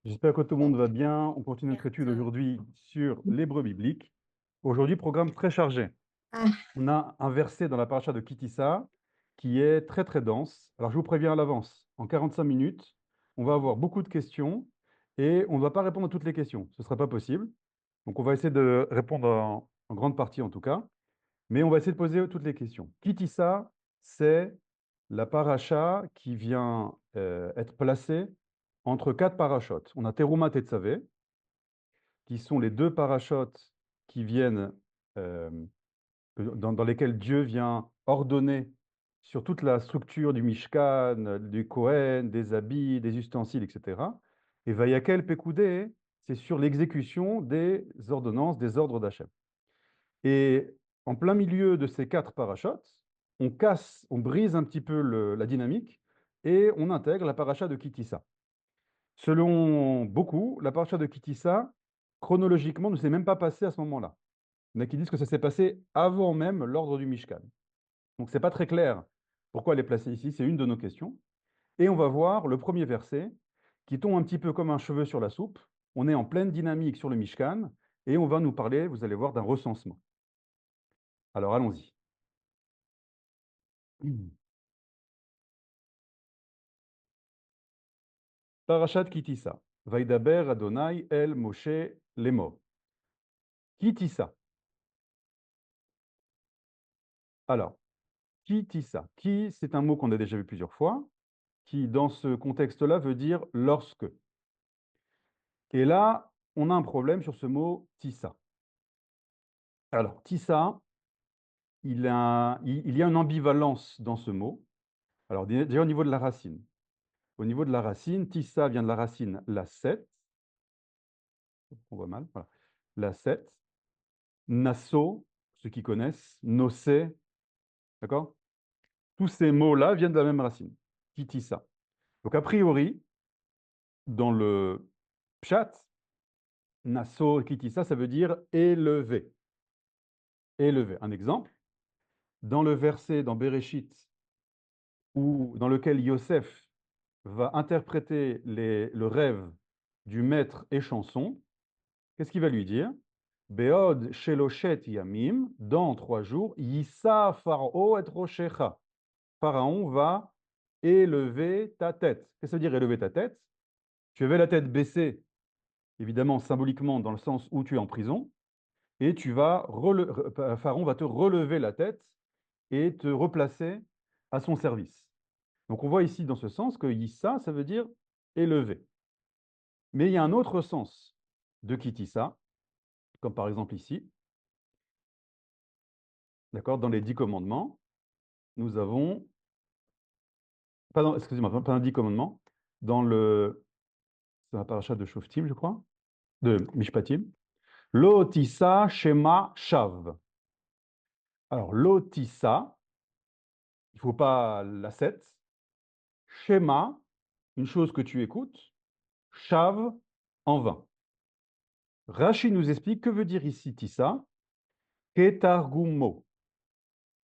J'espère que tout le monde va bien. On continue notre étude Certes. aujourd'hui sur l'hébreu biblique. Aujourd'hui, programme très chargé. Ah, On a un verset dans la paracha de Kitissa qui est très très dense. Alors je vous préviens à l'avance, en 45 minutes, on va avoir beaucoup de questions et on ne va pas répondre à toutes les questions. Ce ne sera pas possible. Donc on va essayer de répondre en grande partie en tout cas, mais on va essayer de poser toutes les questions. Kitissa, c'est la paracha qui vient être placée entre quatre parachutes. On a Teruma Tetzavé, qui sont les deux parachutes qui viennent, euh, dans lesquels Dieu vient ordonner sur toute la structure du Mishkan, du Kohen, des habits, des ustensiles, etc. Et Vayakel Pekoudé, c'est sur l'exécution des ordonnances, des ordres d'Hachem. Et en plein milieu de ces quatre parachutes, on casse, on brise un petit peu la dynamique et on intègre la paracha de Kitissa. Selon beaucoup, la paracha de Kitissa, chronologiquement, ne s'est même pas passée à ce moment-là. Il y en a qui disent que ça s'est passé avant même l'ordre du Mishkan. Donc, ce n'est pas très clair pourquoi elle est placée ici. C'est une de nos questions. Et on va voir le premier verset qui tombe un petit peu comme un cheveu sur la soupe. On est en pleine dynamique sur le Mishkan et on va nous parler, vous allez voir, d'un recensement. Alors, allons-y. Parashat Kitissa. Vaidaber Adonai el Moshe Lemo. Kitissa. Alors, qui tissa? Qui, c'est un mot qu'on a déjà vu plusieurs fois, qui, dans ce contexte-là, veut dire lorsque. Et là, on a un problème sur ce mot tissa. Alors, tissa, il y a une ambivalence dans ce mot. Alors, déjà au niveau de la racine. Au niveau de la racine, tissa vient de la racine la 7. On voit mal. Voilà. La 7. Nasso, ceux qui connaissent, nocé, d'accord? Tous ces mots-là viennent de la même racine. Qui tissa. Donc, a priori, dans le pshat, Nassau Kitissa, ça veut dire élevé. Élevé. Un exemple, dans le verset dans Bereshit, dans lequel Yosef va interpréter le rêve du maître échanson, qu'est-ce qu'il va lui dire? Beod sheloshet yamim, dans 3 jours, Yissa Pharaon et Roshecha. Pharaon va élever ta tête. Qu'est-ce que ça veut dire élever ta tête? Tu avais la tête baissée, évidemment symboliquement dans le sens où tu es en prison, et Pharaon va te relever la tête et te replacer à son service. Donc on voit ici dans ce sens que Yissa, ça veut dire élevé. Mais il y a un autre sens de Kitissa, comme par exemple ici, d'accord, dans les 10 commandements, nous avons, pardon, excusez-moi, pas dans 10 commandements, c'est la paracha de Shoftim, je crois, de Mishpatim, Lo tissa shema shav. Alors, lo tissa, il ne faut pas la 7. Shema, une chose que tu écoutes, Shav, en vain. Rashi nous explique que veut dire ici tissa, ketargumo,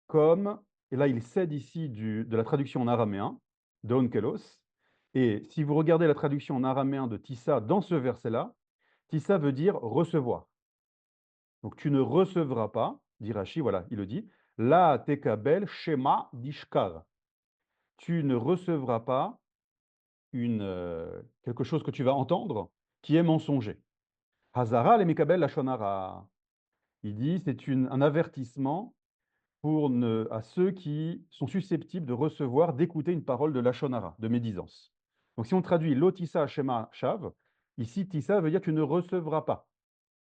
comme, et là il cède ici de la traduction en araméen, de Onkelos, et si vous regardez la traduction en araméen de tissa dans ce verset-là, tissa veut dire recevoir. Donc tu ne recevras pas, dit Rashi, voilà, il le dit, la tekabel shema dishkar. Tu ne recevras pas quelque chose que tu vas entendre qui est mensonger. Hazara le mikabel lachonara. Il dit c'est un avertissement à ceux qui sont susceptibles de recevoir, d'écouter une parole de lachonara, de médisance. Donc si on traduit lotissa shema shav, ici tissa veut dire tu ne recevras pas.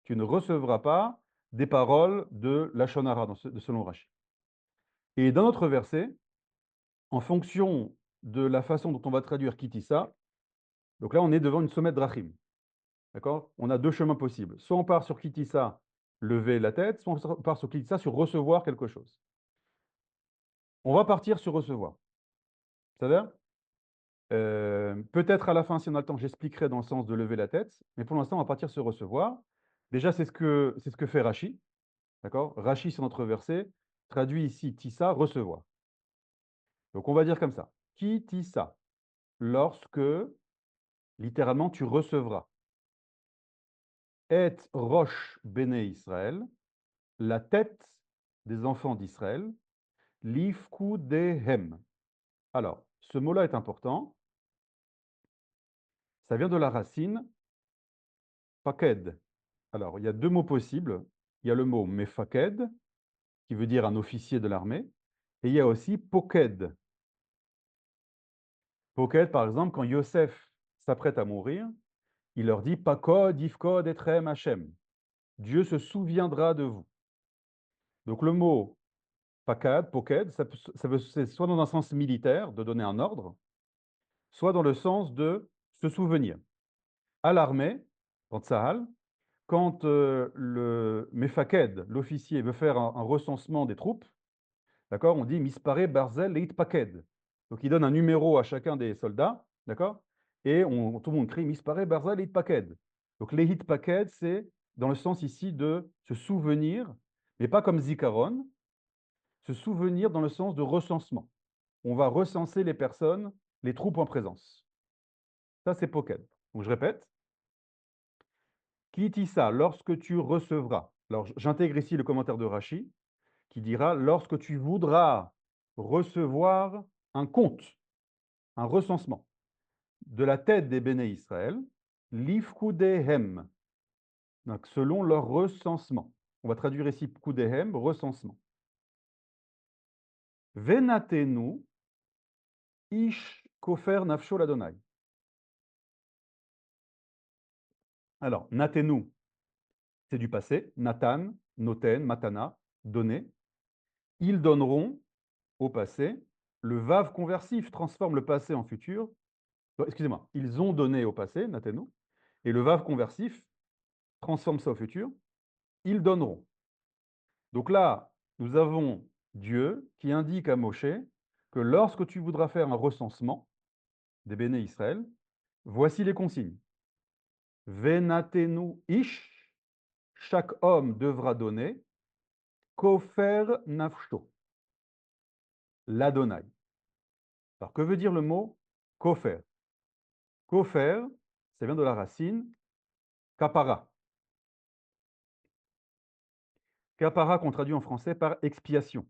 Tu ne recevras pas des paroles de lachonara, selon Rashi. Et dans notre verset, en fonction de la façon dont on va traduire kitissa, donc là on est devant une sommet drachim. D'accord? On a deux chemins possibles. Soit on part sur Kitissa, lever la tête, soit on part sur Kitissa, sur recevoir quelque chose. On va partir sur recevoir. C'est-à-dire, peut-être à la fin, si on a le temps, j'expliquerai dans le sens de lever la tête, mais pour l'instant, on va partir sur recevoir. Déjà, c'est ce que fait Rashi. D'accord? Rashi, sur notre verset, traduit ici Tissa, recevoir. Donc on va dire comme ça. Kitissa, lorsque Littéralement, tu recevras. Et roche béné Israël, la tête des enfants d'Israël, lifkudehem. Alors, ce mot-là est important. Ça vient de la racine faked. Alors, il y a deux mots possibles. Il y a le mot mefaked, qui veut dire un officier de l'armée, et il y a aussi poked. Poked, par exemple, quand Yosef s'apprête à mourir, il leur dit Pakod, Ifkod, Etrem, Hachem. Dieu se souviendra de vous. Donc le mot pakad, poked, c'est soit dans un sens militaire, de donner un ordre, soit dans le sens de se souvenir. À l'armée, dans Tsahal, quand le mefaked, l'officier, veut faire un recensement des troupes, d'accord, on dit mispare barzel leit paked. Donc il donne un numéro à chacun des soldats, d'accord, et tout le monde crie mispare barzel leit paked. Donc leit paked, c'est dans le sens ici de se souvenir, mais pas comme zikaron, se souvenir dans le sens de recensement. On va recenser les personnes, les troupes en présence. Ça, c'est poked. Donc je répète, kitissa, lorsque tu recevras. Alors j'intègre ici le commentaire de Rashi, qui dira lorsque tu voudras recevoir un compte, un recensement de la tête des béné Israël, l'ifkudehem, donc selon leur recensement. On va traduire ici pkudehem, recensement. Venatenu ish kofer nafsho ladonai. Alors, natenu, c'est du passé. Nathan, noten, matana, donner. Ils donneront au passé. Le vav conversif transforme le passé en futur. Excusez-moi, ils ont donné au passé, natenu. Et le vav conversif transforme ça au futur. Ils donneront. Donc là, nous avons Dieu qui indique à Moshe que lorsque tu voudras faire un recensement des béné Israël, voici les consignes. Venatenu ish, chaque homme devra donner, kofer nafsho, l'Adonai. Alors, que veut dire le mot kofer? Kofer, ça vient de la racine kapara. Kapara qu'on traduit en français par expiation.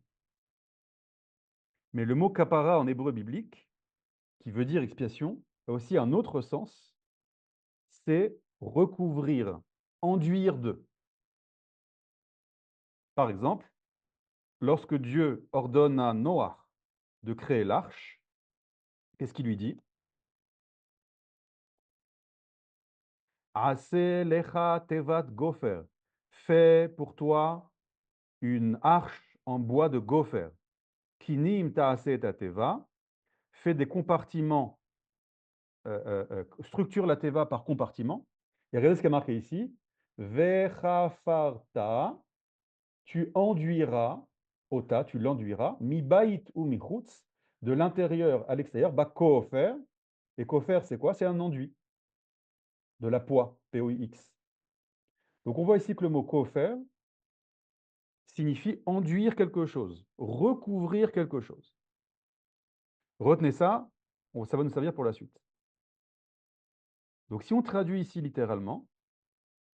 Mais le mot kapara en hébreu biblique, qui veut dire expiation, a aussi un autre sens, c'est recouvrir, enduire de. Par exemple, lorsque Dieu ordonne à Noach de créer l'arche, qu'est-ce qu'il lui dit? Ase lecha tevat gofer. Fais pour toi une arche en bois de gopher. Kinim ta'ase ta teva. Fais des compartiments, structure la teva par compartiment. Et regardez ce qui est marqué ici. Vechafarta, tu enduiras, ota, tu l'enduiras, mi bait ou mi chutz, de l'intérieur à l'extérieur, ba kofer. Et kofer, c'est quoi? C'est un enduit, de la poix, P-O-I-X. Donc on voit ici que le mot kofer signifie enduire quelque chose, recouvrir quelque chose. Retenez ça, ça va nous servir pour la suite. Donc si on traduit ici littéralement,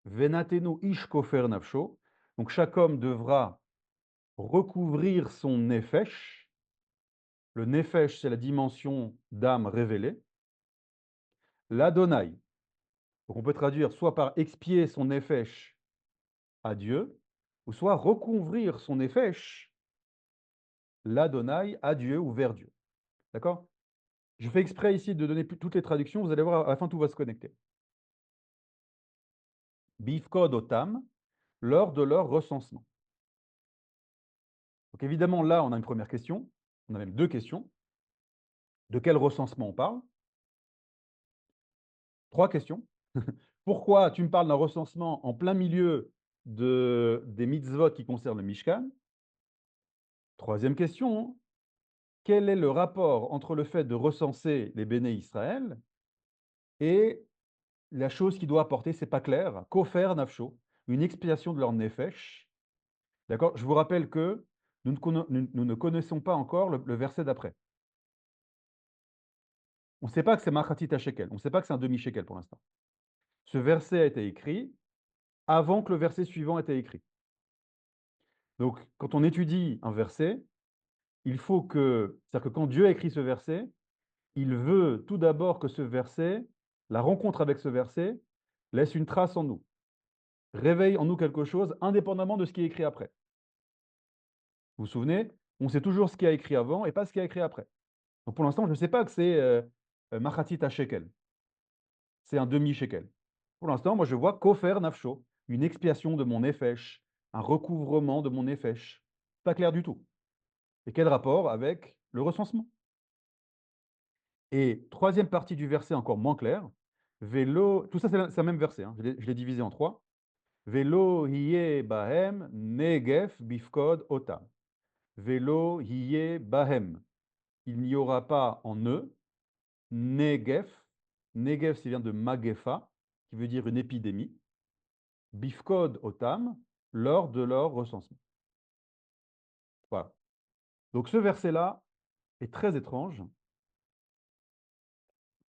Venatenu ish kofer nafsho, donc chaque homme devra recouvrir son nefesh. Le nefesh, c'est la dimension d'âme révélée. L'Adonai, donc on peut traduire soit par expier son nefesh à Dieu, ou soit recouvrir son nefesh, l'Adonai, à Dieu ou vers Dieu. D'accord? Je fais exprès ici de donner toutes les traductions, vous allez voir, à la fin, tout va se connecter. Bifkod otam, lors de leur recensement. Donc évidemment, là, on a une première question, on a même deux questions. De quel recensement on parle? Trois questions. Pourquoi tu me parles d'un recensement en plein milieu des mitzvot qui concernent le Mishkan? Troisième question, quel est le rapport entre le fait de recenser les béné Israël et la chose qui doit apporter, c'est pas clair, kofer nafsho, une expiation de leur nefesh. D'accord? Je vous rappelle que nous ne connaissons pas encore le verset d'après. On ne sait pas que c'est Machatit shekel, on ne sait pas que c'est un demi-shekel pour l'instant. Ce verset a été écrit avant que le verset suivant ait été écrit. Donc, quand on étudie un verset, il faut que, c'est-à-dire que quand Dieu a écrit ce verset, il veut tout d'abord que ce verset, la rencontre avec ce verset, laisse une trace en nous, réveille en nous quelque chose indépendamment de ce qui est écrit après. Vous vous souvenez? On sait toujours ce qui a écrit avant et pas ce qui a écrit après. Donc pour l'instant, je ne sais pas que c'est Machatit shekel. C'est un demi-shekel. Pour l'instant, moi je vois Kofer Nafsho, une expiation de mon nefesh, un recouvrement de mon nefesh. Pas clair du tout. Et quel rapport avec le recensement? Et troisième partie du verset encore moins clair, Vélo, tout ça c'est le même verset, hein, je l'ai divisé en trois. Vélo hiye bahem negef bifkod otam. Vélo hiye bahem. Il n'y aura pas en eux, negef. Negef, ça vient de magefa, qui veut dire une épidémie. Bifkod otam, lors de leur recensement. Voilà. Donc ce verset-là est très étrange,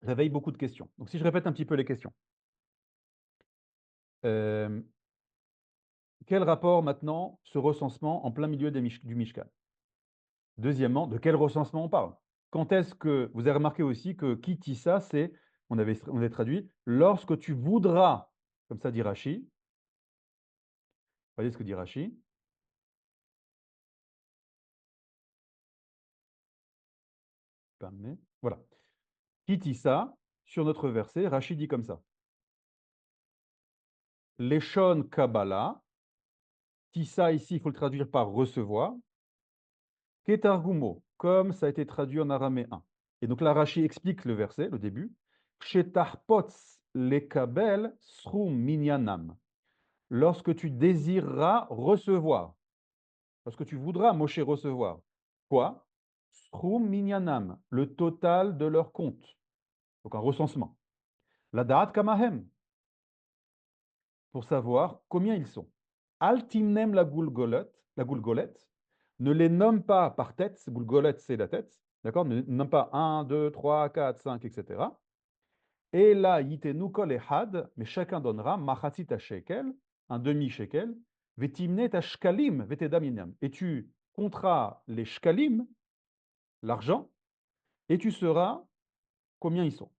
réveille beaucoup de questions. Donc si je répète un petit peu les questions. Euh, Quel rapport maintenant ce recensement en plein milieu du Mishkan? Deuxièmement, de quel recensement on parle? Quand est-ce que, vous avez remarqué aussi que Kitissa, c'est, on avait traduit, lorsque tu voudras, comme ça dit Rashi. Voyez ce que dit Rashi. Voilà. Kitissa, sur notre verset, Rashi dit comme ça. Leshon Kabbalah, Tissa ici, il faut le traduire par recevoir. Ketargumo, comme ça a été traduit en araméen. Et donc là, Rashi explique le verset, le début. Shetarpotz lekabel srum minyanam. Lorsque tu désireras recevoir, lorsque tu voudras, Moshe, recevoir. Quoi? Srum minyanam, le total de leur compte. Donc un recensement. La da'at kamahem, pour savoir combien ils sont. Altimnem la goulgolette, ne les nomme pas par tête, goulgolette c'est la tête, d'accord? Ne nomme pas 1, 2, 3, 4, 5, etc. Et là, yitenu kol ehad, mais chacun donnera machatzit shekel, un demi-shekel, vetimne ta shkalim, vetedam. Et tu compteras les shkalim, l'argent, et tu sauras combien ils sont.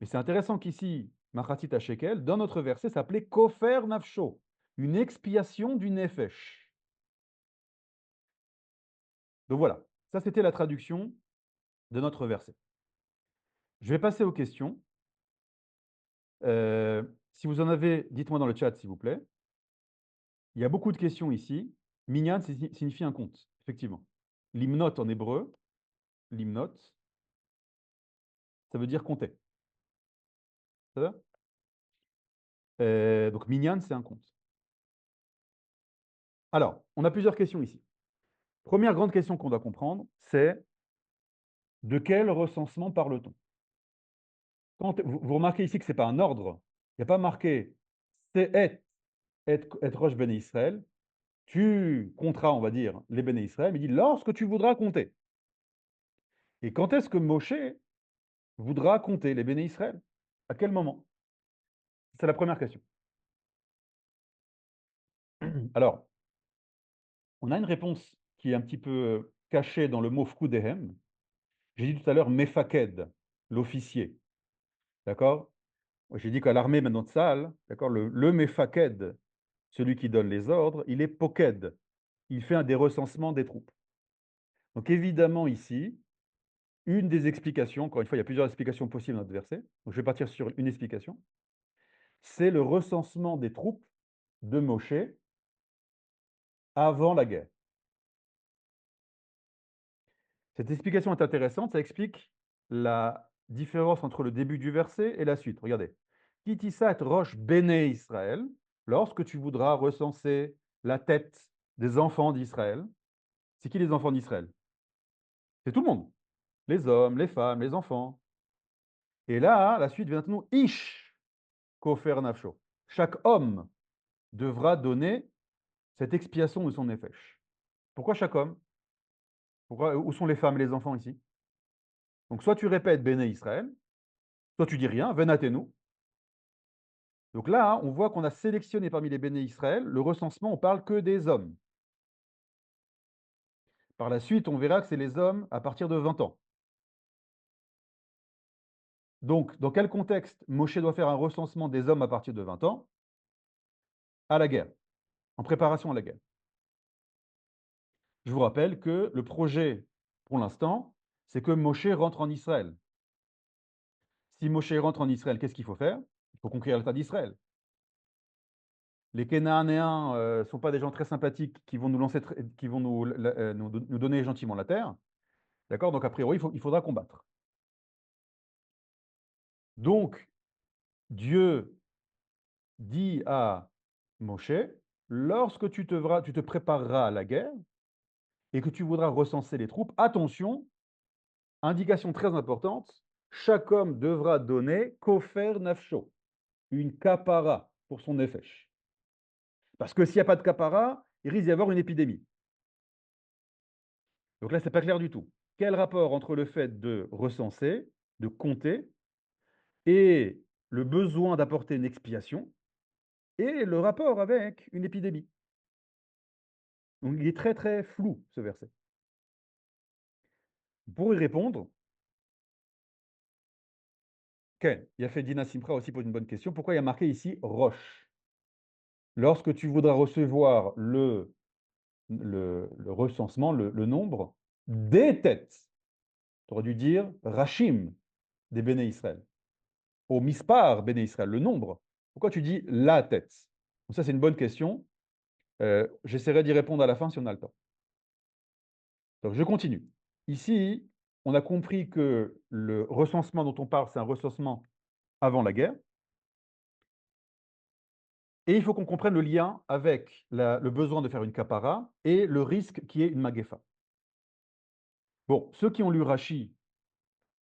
Mais c'est intéressant qu'ici, machatzit shekel, dans notre verset, s'appelait kofer nafsho, une expiation du nefesh. Donc voilà, ça c'était la traduction de notre verset. Je vais passer aux questions. Si vous en avez, dites-moi dans le chat s'il vous plaît. Il y a beaucoup de questions ici. Minyan signifie un compte, effectivement. Limnot en hébreu, limnot, ça veut dire compter. Ça va? Donc minyan, c'est un compte. Alors, on a plusieurs questions ici. Première grande question qu'on doit comprendre, c'est de quel recensement parle-t-on? Vous remarquez ici que ce n'est pas un ordre. Il n'y a pas marqué c'est et Rosh Béné Israël. Tu compteras, on va dire, les Béné Israël, mais il dit lorsque tu voudras compter. Et quand est-ce que Moshe voudra compter les Béné Israël? À quel moment? C'est la première question. Alors, on a une réponse qui est un petit peu cachée dans le mot Fkudehem. J'ai dit tout à l'heure Mefaked, l'officier. D'accord? J'ai dit qu'à l'armée maintenant de Tsahal, d'accord, le Mefaked, celui qui donne les ordres, il est Poked. Il fait un des recensements des troupes. Donc évidemment ici, une des explications, encore une fois, il y a plusieurs explications possibles dans notre verset, donc je vais partir sur une explication, c'est le recensement des troupes de Moshe avant la guerre. Cette explication est intéressante, ça explique la différence entre le début du verset et la suite. Regardez. Kitisat roche béné Israël, lorsque tu voudras recenser la tête des enfants d'Israël. C'est qui les enfants d'Israël? C'est tout le monde. Les hommes, les femmes, les enfants. Et là, la suite vient maintenant Ish kofer nafsho. Chaque homme devra donner cette expiation de son nefesh. Pourquoi chaque homme? Pourquoi, où sont les femmes et les enfants ici? Donc, soit tu répètes Béné Israël, soit tu dis rien, Venatenu. Donc là, on voit qu'on a sélectionné parmi les Béné Israël, le recensement, on parle que des hommes. Par la suite, on verra que c'est les hommes à partir de 20 ans. Donc, dans quel contexte Moshe doit faire un recensement des hommes à partir de 20 ans? À la guerre, en préparation à la guerre. Je vous rappelle que le projet, pour l'instant, c'est que Moshe rentre en Israël. Si Moshe rentre en Israël, qu'est-ce qu'il faut faire? Il faut conquérir l'État d'Israël. Les Kénanéens ne sont pas des gens très sympathiques qui vont nous lancer, qui vont nous donner gentiment la terre. D'accord? Donc, a priori, il faudra combattre. Donc, Dieu dit à Moshe, lorsque tu te prépareras à la guerre et que tu voudras recenser les troupes, attention, indication très importante, chaque homme devra donner kofer nafsho, une kapara pour son nefesh. Parce que s'il n'y a pas de kapara, il risque d'y avoir une épidémie. Donc là, ce n'est pas clair du tout. Quel rapport entre le fait de recenser, de compter, et le besoin d'apporter une expiation, et le rapport avec une épidémie? Donc il est très très flou, ce verset. Pour y répondre, Ken, Yafedina Simpra aussi pose une bonne question. Pourquoi il y a marqué ici Roche? Lorsque tu voudras recevoir le recensement, le nombre des têtes, tu aurais dû dire Rachim des Béné Israël. Au Mispar Béné Israël, le nombre. Pourquoi tu dis la tête? Donc ça, c'est une bonne question. J'essaierai d'y répondre à la fin si on a le temps. Donc je continue. Ici, on a compris que le recensement dont on parle, c'est un recensement avant la guerre. Et il faut qu'on comprenne le lien avec le besoin de faire une capara et le risque qui est une magefa. Bon, ceux qui ont lu Rashi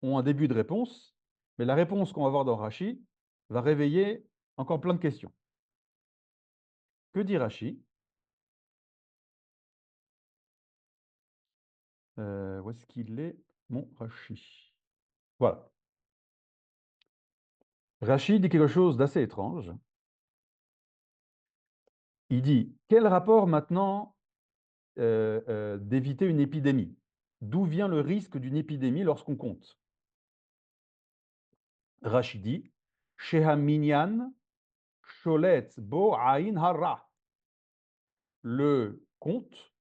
ont un début de réponse, mais la réponse qu'on va voir dans Rashi va réveiller encore plein de questions. Que dit Rashi? Où est-ce qu'il est, mon Rashi? Voilà. Rashi dit quelque chose d'assez étrange. Il dit, quel rapport maintenant d'éviter une épidémie? D'où vient le risque d'une épidémie lorsqu'on compte? Rashi dit, Shehaminyan sholetz bo aïn hara. Le compte,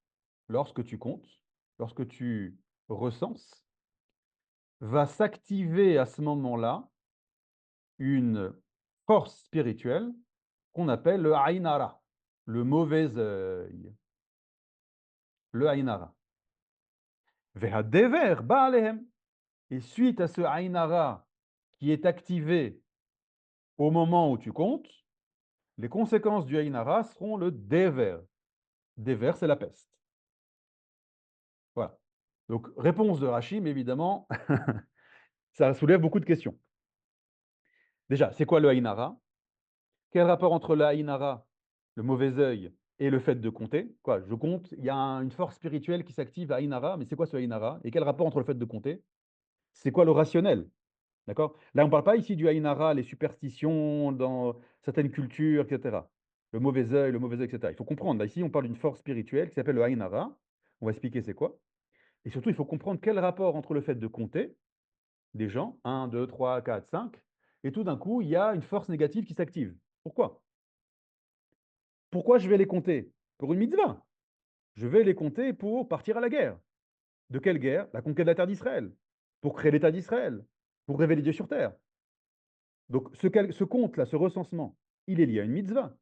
lorsque tu comptes, lorsque tu recenses, va s'activer à ce moment-là une force spirituelle qu'on appelle le aïn hara, le mauvais œil, le aïn hara. Vehadever ba'alehem. Et suite à ce aïn hara qui est activé au moment où tu comptes, les conséquences du aïn hara seront le dever. Dever, c'est la peste. Voilà. Donc, réponse de Rachim, évidemment, ça soulève beaucoup de questions. Déjà, c'est quoi le Haïnara? Quel rapport entre le Haïnara, le mauvais œil, et le fait de compter? Quoi, je compte, il y a une force spirituelle qui s'active à Haïnara, mais c'est quoi ce Haïnara? Et quel rapport entre le fait de compter? C'est quoi le rationnel? D'accord? Là, on ne parle pas ici du Haïnara, les superstitions dans certaines cultures, etc. Le mauvais œil, etc. Il faut comprendre, là, ici, on parle d'une force spirituelle qui s'appelle le Haïnara. On va expliquer c'est quoi. Et surtout, il faut comprendre quel rapport entre le fait de compter des gens, 1, 2, 3, 4, 5, et tout d'un coup, il y a une force négative qui s'active. Pourquoi? Pourquoi je vais les compter? Pour une mitzvah. Je vais les compter pour partir à la guerre. De quelle guerre? La conquête de la terre d'Israël. Pour créer l'État d'Israël. Pour révéler Dieu sur terre. Donc ce compte-là, ce recensement, il est lié à une mitzvah.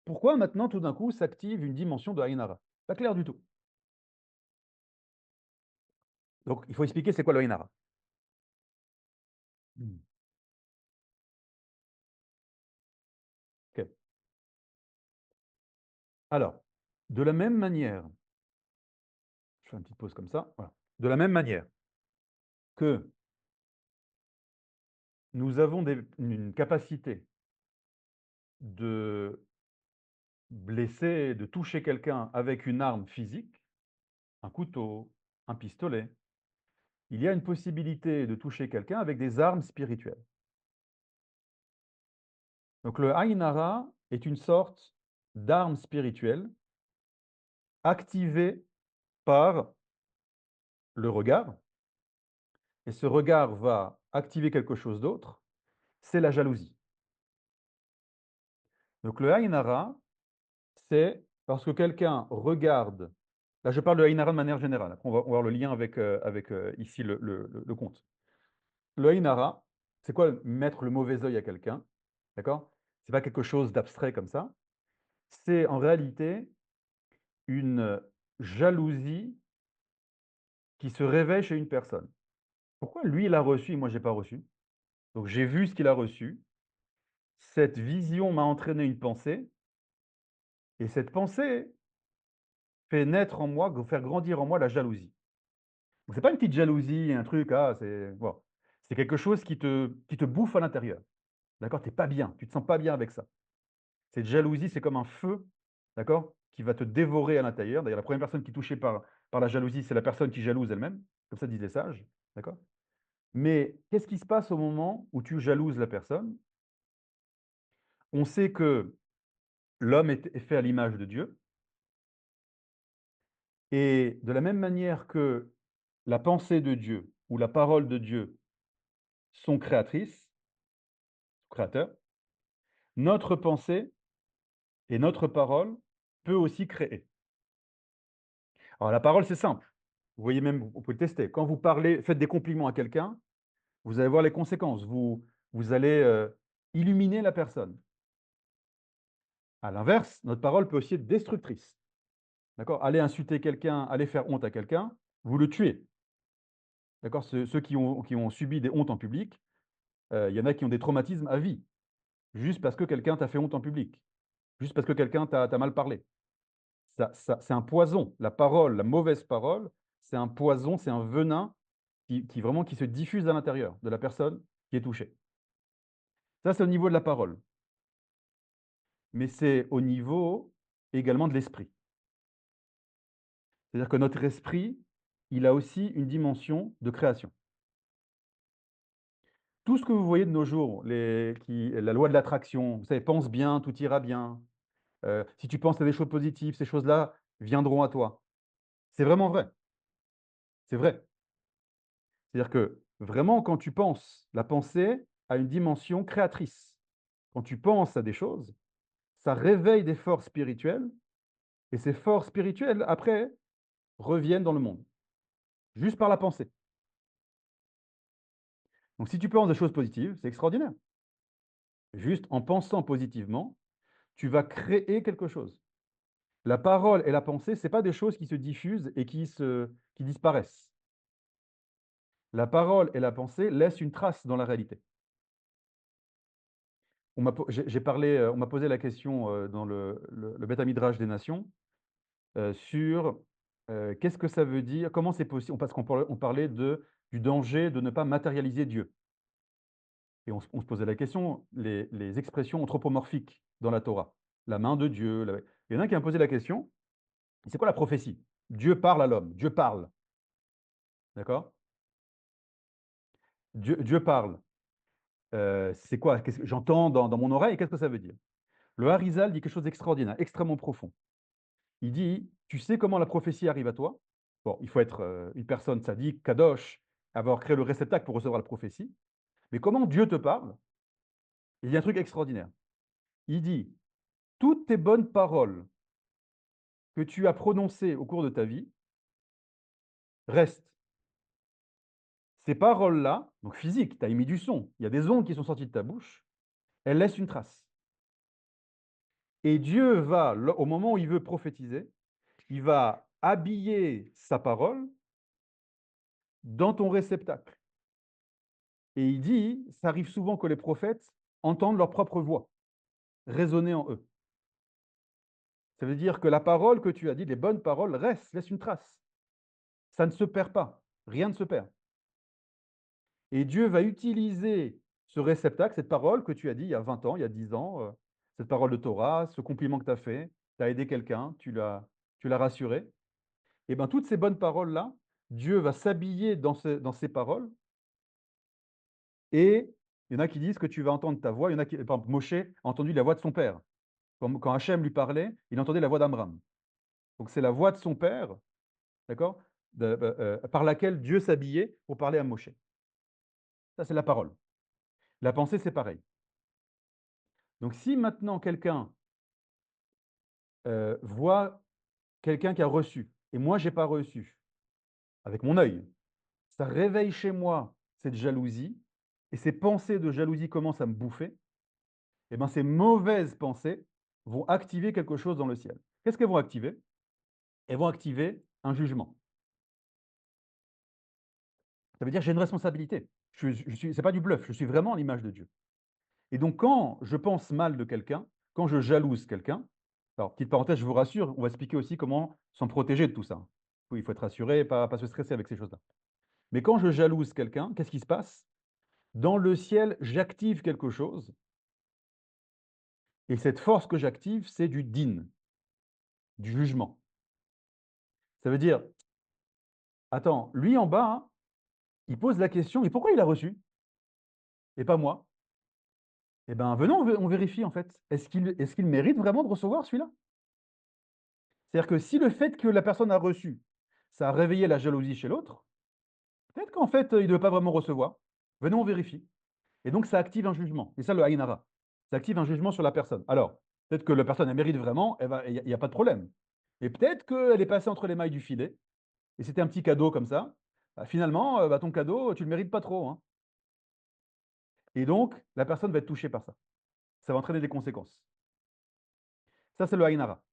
Pourquoi maintenant, tout d'un coup, s'active une dimension de Haïnara? Pas clair du tout. Donc il faut expliquer c'est quoi le Haïnara. Okay. Alors, de la même manière, je fais une petite pause comme ça, voilà. De la même manière que nous avons une capacité de blesser, de toucher quelqu'un avec une arme physique, un couteau, un pistolet, il y a une possibilité de toucher quelqu'un avec des armes spirituelles. Donc le Aïn Hara est une sorte d'arme spirituelle activée par le regard, et ce regard va activer quelque chose d'autre, c'est la jalousie. Donc le Aïn Hara, c'est lorsque quelqu'un regarde, là je parle de Aïn Hara de manière générale, après on va voir le lien avec, ici le conte. Le Aïn Hara, c'est quoi mettre le mauvais œil à quelqu'un? D'accord? C'est pas quelque chose d'abstrait comme ça. C'est en réalité une jalousie qui se réveille chez une personne. Pourquoi lui, il a reçu et moi, j'ai pas reçu? Donc j'ai vu ce qu'il a reçu. Cette vision m'a entraîné une pensée et cette pensée fait naître en moi, faire grandir en moi la jalousie. Donc c'est pas une petite jalousie, un truc, ah, c'est voilà. C'est quelque chose qui te bouffe à l'intérieur. D'accord? Tu es pas bien, tu te sens pas bien avec ça. Cette jalousie, c'est comme un feu, d'accord? Qui va te dévorer à l'intérieur. D'ailleurs, la première personne qui est touchée par la jalousie, c'est la personne qui jalouse elle-même. Comme ça disent les sages, d'accord? Mais qu'est-ce qui se passe au moment où tu jalouses la personne? On sait que l'homme est fait à l'image de Dieu et de la même manière que la pensée de Dieu ou la parole de Dieu sont créatrices, créateurs, notre pensée et notre parole peut aussi créer. Alors la parole, c'est simple. Vous voyez même, on peut le tester. Quand vous parlez, faites des compliments à quelqu'un, vous allez voir les conséquences. Vous allez illuminer la personne. À l'inverse, notre parole peut aussi être destructrice. D'accord? Aller insulter quelqu'un, aller faire honte à quelqu'un, vous le tuez. D'accord? Ceux qui ont subi des hontes en public, il y en a qui ont des traumatismes à vie, juste parce que quelqu'un t'a fait honte en public, juste parce que quelqu'un t'a mal parlé. C'est un poison. La parole, la mauvaise parole, c'est un poison, c'est un venin qui vraiment qui se diffuse à l'intérieur de la personne qui est touchée. Ça, c'est au niveau de la parole, mais c'est au niveau également de l'esprit. C'est-à-dire que notre esprit, il a aussi une dimension de création. Tout ce que vous voyez de nos jours, la loi de l'attraction, vous savez: «Pense bien, tout ira bien», si tu penses à des choses positives, ces choses-là viendront à toi. C'est vraiment vrai, c'est vrai. C'est-à-dire que vraiment quand tu penses, la pensée a une dimension créatrice. Quand tu penses à des choses, ça réveille des forces spirituelles et ces forces spirituelles après reviennent dans le monde, juste par la pensée. Donc si tu penses des choses positives, c'est extraordinaire. Juste en pensant positivement, tu vas créer quelque chose. La parole et la pensée, c'est pas des choses qui se diffusent et qui disparaissent. La parole et la pensée laissent une trace dans la réalité. J'ai parlé, on m'a posé la question, dans le Beth Midrash des Nations, sur, qu'est-ce que ça veut dire? Comment c'est possible? Parce qu'on parlait du danger de ne pas matérialiser Dieu et on se posait la question, les expressions anthropomorphiques dans la Torah, la main de Dieu, la il y en a un qui a posé la question: «C'est quoi la prophétie?» Dieu parle à l'homme, Dieu parle, d'accord? Dieu parle. C'est quoi? Qu'est-ce que j'entends dans mon oreille, qu'est-ce que ça veut dire? Le Harizal dit quelque chose d'extraordinaire, extrêmement profond. Il dit: «Tu sais comment la prophétie arrive à toi?» Bon, il faut être, une personne tzaddik, kadosh, avoir créé le réceptacle pour recevoir la prophétie. Mais comment Dieu te parle? Il dit un truc extraordinaire. Il dit: «Toutes tes bonnes paroles que tu as prononcées au cours de ta vie restent. Ces paroles-là», donc physiques, tu as émis du son, il y a des ondes qui sont sorties de ta bouche, elles laissent une trace. Et Dieu va, au moment où il veut prophétiser, il va habiller sa parole dans ton réceptacle. Et il dit, ça arrive souvent que les prophètes entendent leur propre voix résonner en eux. Ça veut dire que la parole que tu as dit, les bonnes paroles, restent, laissent une trace. Ça ne se perd pas. Rien ne se perd. Et Dieu va utiliser ce réceptacle, cette parole que tu as dit il y a 20 ans, il y a 10 ans, cette parole de Torah, ce compliment que tu as fait, tu as aidé quelqu'un, tu l'as rassuré. Et bien, toutes ces bonnes paroles-là Dieu va s'habiller dans ces paroles et il y en a qui disent que tu vas entendre ta voix. Il y en a qui, par exemple, Moshe a entendu la voix de son père. Quand Hachem lui parlait, il entendait la voix d'Amram. Donc c'est la voix de son père, d'accord, par laquelle Dieu s'habillait pour parler à Moshe. Ça, c'est la parole. La pensée, c'est pareil. Donc si maintenant quelqu'un voit quelqu'un qui a reçu et moi, je n'ai pas reçu, avec mon œil, ça réveille chez moi cette jalousie et ces pensées de jalousie commencent à me bouffer, et bien ces mauvaises pensées vont activer quelque chose dans le ciel. Qu'est-ce qu'elles vont activer? Elles vont activer un jugement. Ça veut dire que j'ai une responsabilité. Ce n'est pas du bluff, je suis vraiment l'image de Dieu. Et donc, quand je pense mal de quelqu'un, quand je jalouse quelqu'un, alors, petite parenthèse, je vous rassure, on va expliquer aussi comment s'en protéger de tout ça. Oui, il faut être rassuré, pas se stresser avec ces choses-là. Mais quand je jalouse quelqu'un, qu'est-ce qui se passe? Dans le ciel, j'active quelque chose, et cette force que j'active, c'est du din, du jugement. Ça veut dire, attends, lui en bas, hein, il pose la question, mais pourquoi il a reçu et pas moi? Eh bien, venons, on vérifie en fait. Est-ce qu'il mérite vraiment de recevoir celui-là? C'est-à-dire que si le fait que la personne a reçu, ça a réveillé la jalousie chez l'autre, peut-être qu'en fait, il ne doit pas vraiment recevoir. Venons, on vérifie. Et donc, ça active un jugement. Et ça, le Haïnara. Ça active un jugement sur la personne. Alors, peut-être que la personne, elle mérite vraiment, il n'y a pas de problème. Et peut-être qu'elle est passée entre les mailles du filet, et c'était un petit cadeau comme ça. Bah, finalement, ton cadeau, tu ne le mérites pas trop, hein. Et donc, la personne va être touchée par ça. Ça va entraîner des conséquences. Ça, c'est le Haïnara.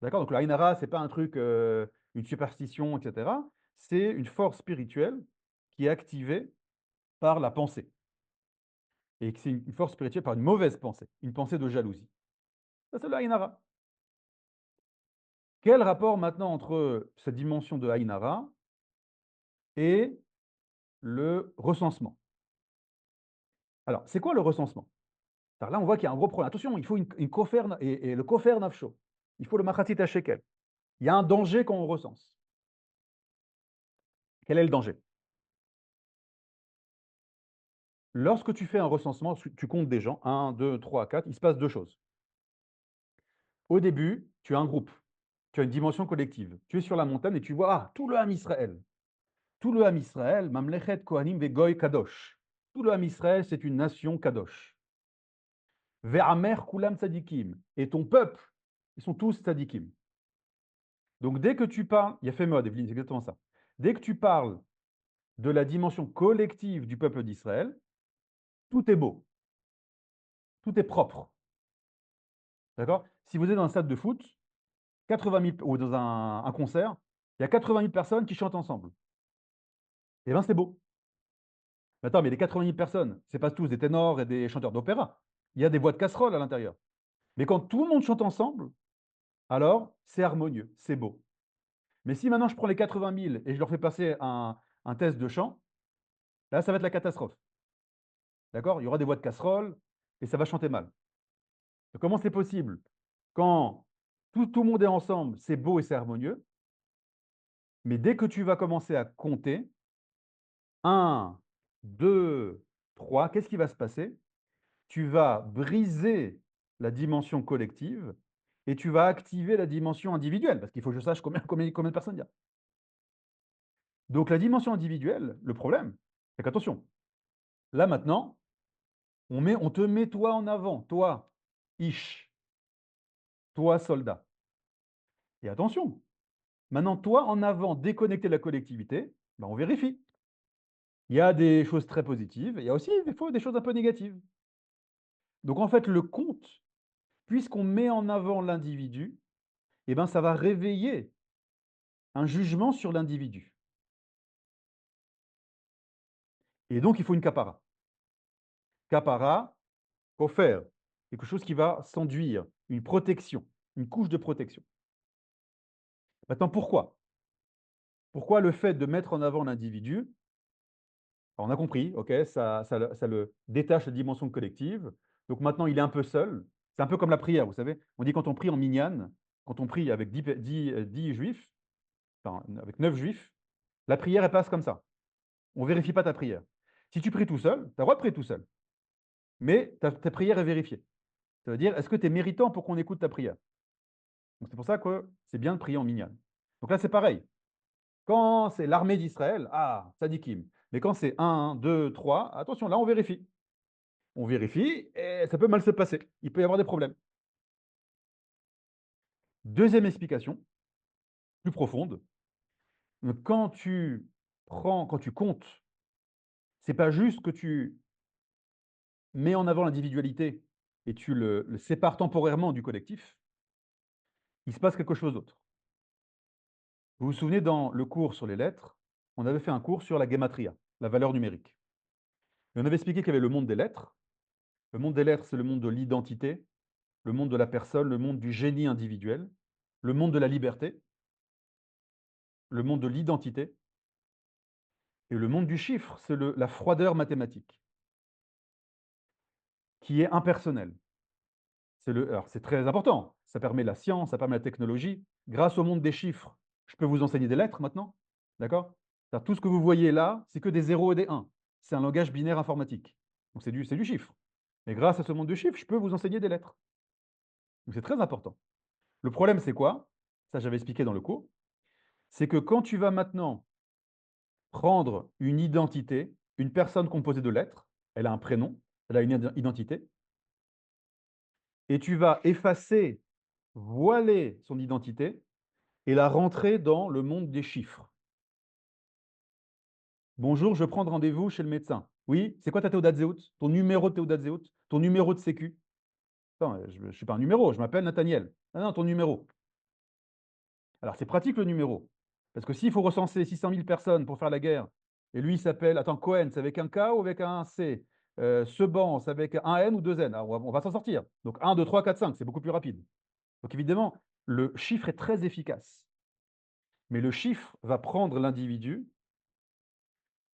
D'accord? Donc, le Haïnara, ce n'est pas un truc, une superstition, etc. C'est une force spirituelle qui est activée par la pensée. Et que c'est une force spirituelle par une mauvaise pensée, une pensée de jalousie. Ça, c'est le Haïnara. Quel rapport maintenant entre cette dimension de Haïnara et le recensement? Alors, c'est quoi le recensement? Alors là, on voit qu'il y a un gros problème. Attention, il faut une kofer, et le kofer nafsho. Il faut le machatit shekel. Il y a un danger quand on recense. Quel est le danger? Lorsque tu fais un recensement, tu comptes des gens, 1, 2, 3, 4, il se passe deux choses. Au début, tu as un groupe, tu as une dimension collective. Tu es sur la montagne et tu vois tout le Ham Israël. Tout le Ham Israël, Mamlechet Kohanim Vegoy Kadosh. Tout le Ham Israël, c'est une nation Kadosh. Ve'amer Kulam Tzadikim. Et ton peuple, ils sont tous Tzadikim. Donc dès que tu parles, il y a fait mode, Evelyne, c'est exactement ça. Dès que tu parles de la dimension collective du peuple d'Israël, tout est beau, tout est propre. D'accord? Si vous êtes dans un stade de foot, 80 000, ou dans un concert, il y a 80 000 personnes qui chantent ensemble. Eh bien, c'est beau. Mais attends, mais les 80 000 personnes, ce n'est pas tous des ténors et des chanteurs d'opéra. Il y a des voix de casserole à l'intérieur. Mais quand tout le monde chante ensemble, alors c'est harmonieux, c'est beau. Mais si maintenant je prends les 80 000 et je leur fais passer un test de chant, là, ça va être la catastrophe. D'accord? Il y aura des voix de casserole et ça va chanter mal. Donc, comment c'est possible? Quand tout le monde est ensemble, c'est beau et c'est harmonieux, mais dès que tu vas commencer à compter, 1, 2, 3, qu'est-ce qui va se passer? Tu vas briser la dimension collective et tu vas activer la dimension individuelle, parce qu'il faut que je sache combien de personnes il y a. Donc la dimension individuelle, le problème, c'est qu'attention, là maintenant, on te met toi en avant, toi, Ish, toi, soldat. Et attention, maintenant, toi en avant, déconnecté de la collectivité, ben, on vérifie. Il y a des choses très positives, il y a aussi des fois des choses un peu négatives. Donc en fait, le compte, puisqu'on met en avant l'individu, eh ben, ça va réveiller un jugement sur l'individu. Et donc, il faut une capara. Capara, faire quelque chose qui va s'enduire, une protection, une couche de protection. Maintenant, pourquoi? Pourquoi le fait de mettre en avant l'individu? On a compris, ok, ça le détache la dimension collective. Donc maintenant, il est un peu seul. C'est un peu comme la prière, vous savez. On dit quand on prie en minyan, quand on prie avec 10 juifs, enfin, avec 9 juifs, La prière, elle passe comme ça. On ne vérifie pas ta prière. Si tu pries tout seul, tu as le droit de prier tout seul. Mais ta prière est vérifiée. Ça veut dire, est-ce que tu es méritant pour qu'on écoute ta prière? Donc c'est pour ça que c'est bien de prier en minyan. Donc là, c'est pareil. Quand c'est l'armée d'Israël, ah, Sadikim. Mais quand c'est 1, 2, 3, attention, là, on vérifie. On vérifie et ça peut mal se passer. Il peut y avoir des problèmes. Deuxième explication, plus profonde. Quand tu comptes, c'est pas juste que tu mets en avant l'individualité et tu le sépares temporairement du collectif. Il se passe quelque chose d'autre. Vous vous souvenez, dans le cours sur les lettres, on avait fait un cours sur la gematria, la valeur numérique. Et on avait expliqué qu'il y avait le monde des lettres. Le monde des lettres, c'est le monde de l'identité, le monde de la personne, le monde du génie individuel, le monde de la liberté, le monde de l'identité, et le monde du chiffre, c'est la froideur mathématique, qui est impersonnelle. Alors, c'est très important. Ça permet la science, ça permet la technologie. Grâce au monde des chiffres, je peux vous enseigner des lettres maintenant. D'accord? Tout ce que vous voyez là, c'est que des 0 et des 1. C'est un langage binaire informatique. Donc, c'est du chiffre. Mais grâce à ce monde de chiffres, je peux vous enseigner des lettres. Donc, c'est très important. Le problème, c'est quoi? Ça, j'avais expliqué dans le cours. C'est que quand tu vas maintenant prendre une identité, une personne composée de lettres, elle a un prénom, elle a une identité, et tu vas effacer, voiler son identité et la rentrer dans le monde des chiffres. Bonjour, je prends rendez-vous chez le médecin. Oui, c'est quoi ta Théodate Zéhout? Ton numéro de Théodate Zéhout? Ton numéro de sécu? Non, je ne suis pas un numéro, je m'appelle Nathaniel. Ah non, ton numéro. Alors, c'est pratique le numéro. Parce que s'il faut recenser 600 000 personnes pour faire la guerre, et lui, il s'appelle, attends, Cohen, c'est avec un K ou avec un C? Seban, c'est avec un N ou deux N? Alors, on va s'en sortir. Donc, 1, 2, 3, 4, 5, c'est beaucoup plus rapide. Donc, évidemment, le chiffre est très efficace. Mais le chiffre va prendre l'individu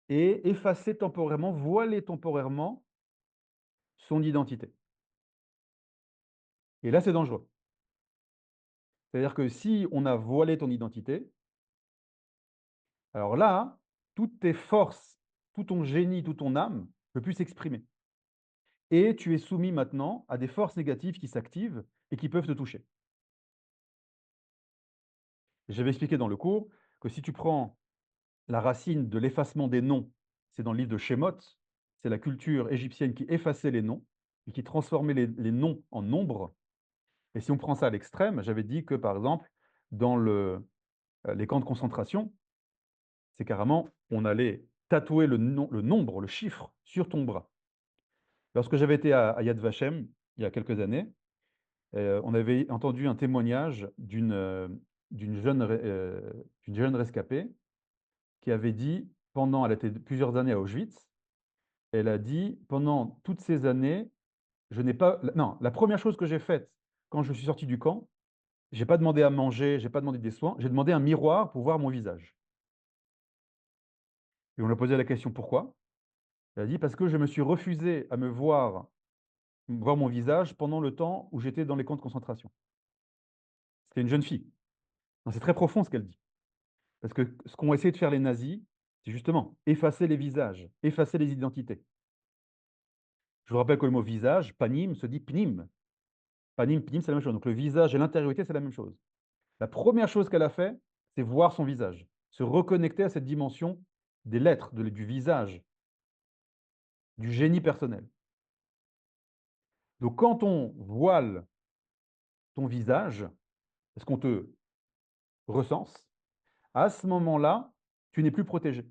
et effacer temporairement, voiler temporairement son identité. Et là, c'est dangereux. C'est-à-dire que si on a voilé ton identité, alors là, toutes tes forces, tout ton génie, toute ton âme ne peut plus s'exprimer. Et tu es soumis maintenant à des forces négatives qui s'activent et qui peuvent te toucher. J'avais expliqué dans le cours que si tu prends la racine de l'effacement des noms, c'est dans le livre de Shemot, c'est la culture égyptienne qui effaçait les noms et qui transformait les noms en nombres. Et si on prend ça à l'extrême, j'avais dit que, par exemple, dans les camps de concentration, c'est carrément, on allait tatouer le nombre, le chiffre sur ton bras. Lorsque j'avais été à Yad Vashem, il y a quelques années, on avait entendu un témoignage d'une jeune, jeune rescapée qui avait dit, elle était plusieurs années à Auschwitz, elle a dit, pendant toutes ces années, je n'ai pas, non, la première chose que j'ai faite quand je suis sorti du camp, j'ai pas demandé à manger, j'ai pas demandé des soins, j'ai demandé un miroir pour voir mon visage. Et on lui a posé la question pourquoi? Elle a dit parce que je me suis refusé à voir mon visage pendant le temps où j'étais dans les camps de concentration. C'était une jeune fille. C'est très profond ce qu'elle dit. Parce que ce qu'ont essayé de faire les nazis, c'est justement effacer les visages, effacer les identités. Je vous rappelle que le mot visage, panim, se dit pnim. Panim, pnim, c'est la même chose. Donc le visage et l'intériorité, c'est la même chose. La première chose qu'elle a fait, c'est voir son visage, se reconnecter à cette dimension des lettres, du visage, du génie personnel. Donc quand on voile ton visage, est-ce qu'on te recense? À ce moment-là, tu n'es plus protégé.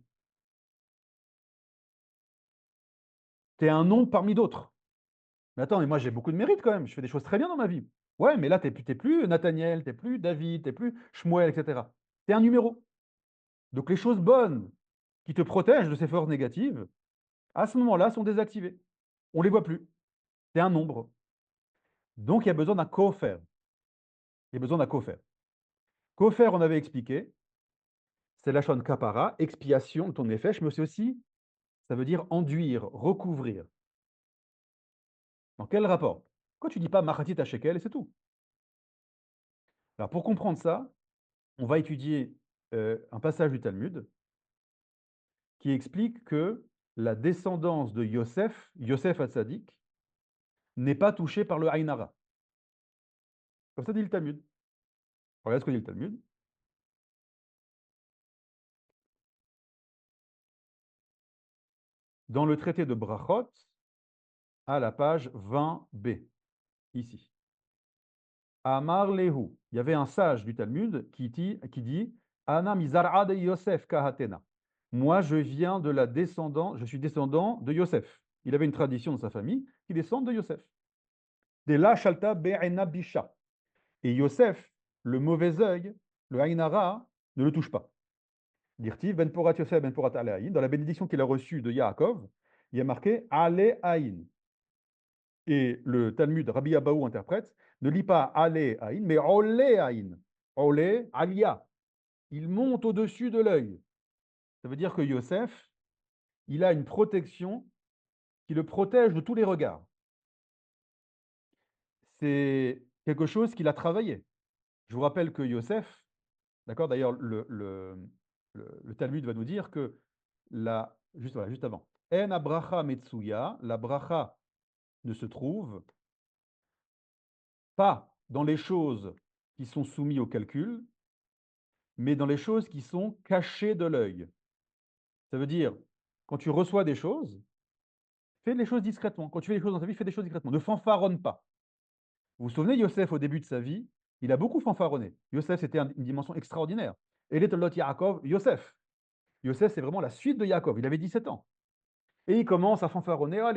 Tu es un nom parmi d'autres. Mais attends, mais moi j'ai beaucoup de mérite quand même, je fais des choses très bien dans ma vie. Ouais, mais là, tu n'es plus Nathaniel, tu n'es plus David, tu n'es plus Shmuel, etc. Tu es un numéro. Donc les choses bonnes qui te protègent de ces forces négatives, à ce moment-là, sont désactivées. On ne les voit plus. Tu es un nombre. Donc il y a besoin d'un kofer. Il y a besoin d'un kofer. Kofer, on avait expliqué, c'est la shon kapara, expiation de ton effet, mais c'est aussi, ça veut dire enduire, recouvrir. Dans quel rapport? Pourquoi tu ne dis pas machatit shekel et c'est tout? Alors pour comprendre ça, on va étudier un passage du Talmud qui explique que la descendance de Yosef Hatzadik, n'est pas touchée par le Aïn Hara. Comme ça dit le Talmud. Regardez ce que dit le Talmud. Dans le traité de Brachot, à la page 20b, ici. Amar Lehu, il y avait un sage du Talmud qui dit Ana mizar'a de Yosef kahatena. Moi, je suis descendant de Yosef. Il avait une tradition dans sa famille qui descend de Yosef. De la shalta be'ena bisha. Et Yosef, le mauvais œil, le Aïnara, ne le touche pas. Dirtiv ben porat Yosef ben porat ale aïn. Dans la bénédiction qu'il a reçue de Yaakov, il y a marqué ale aïn. Et le Talmud, Rabbi Abaou interprète, ne lit pas ale aïn, mais ole aïn. Ole, alia. Il monte au-dessus de l'œil. Ça veut dire que Yosef, il a une protection qui le protège de tous les regards. C'est quelque chose qu'il a travaillé. Je vous rappelle que Yosef, d'accord, d'ailleurs, le Talmud va nous dire que juste avant, En abracha metsuya, la bracha ne se trouve pas dans les choses qui sont soumises au calcul, mais dans les choses qui sont cachées de l'œil. Ça veut dire, quand tu reçois des choses, fais les choses discrètement. Quand tu fais les choses dans ta vie, fais des choses discrètement. Ne fanfaronne pas. Vous vous souvenez, Yosef, au début de sa vie, il a beaucoup fanfaronné. Yosef, c'était une dimension extraordinaire. Et les Tolot Yaakov, Yosef. Yosef, c'est vraiment la suite de Yaakov. Il avait 17 ans. Et il commence à fanfaronner. Ah,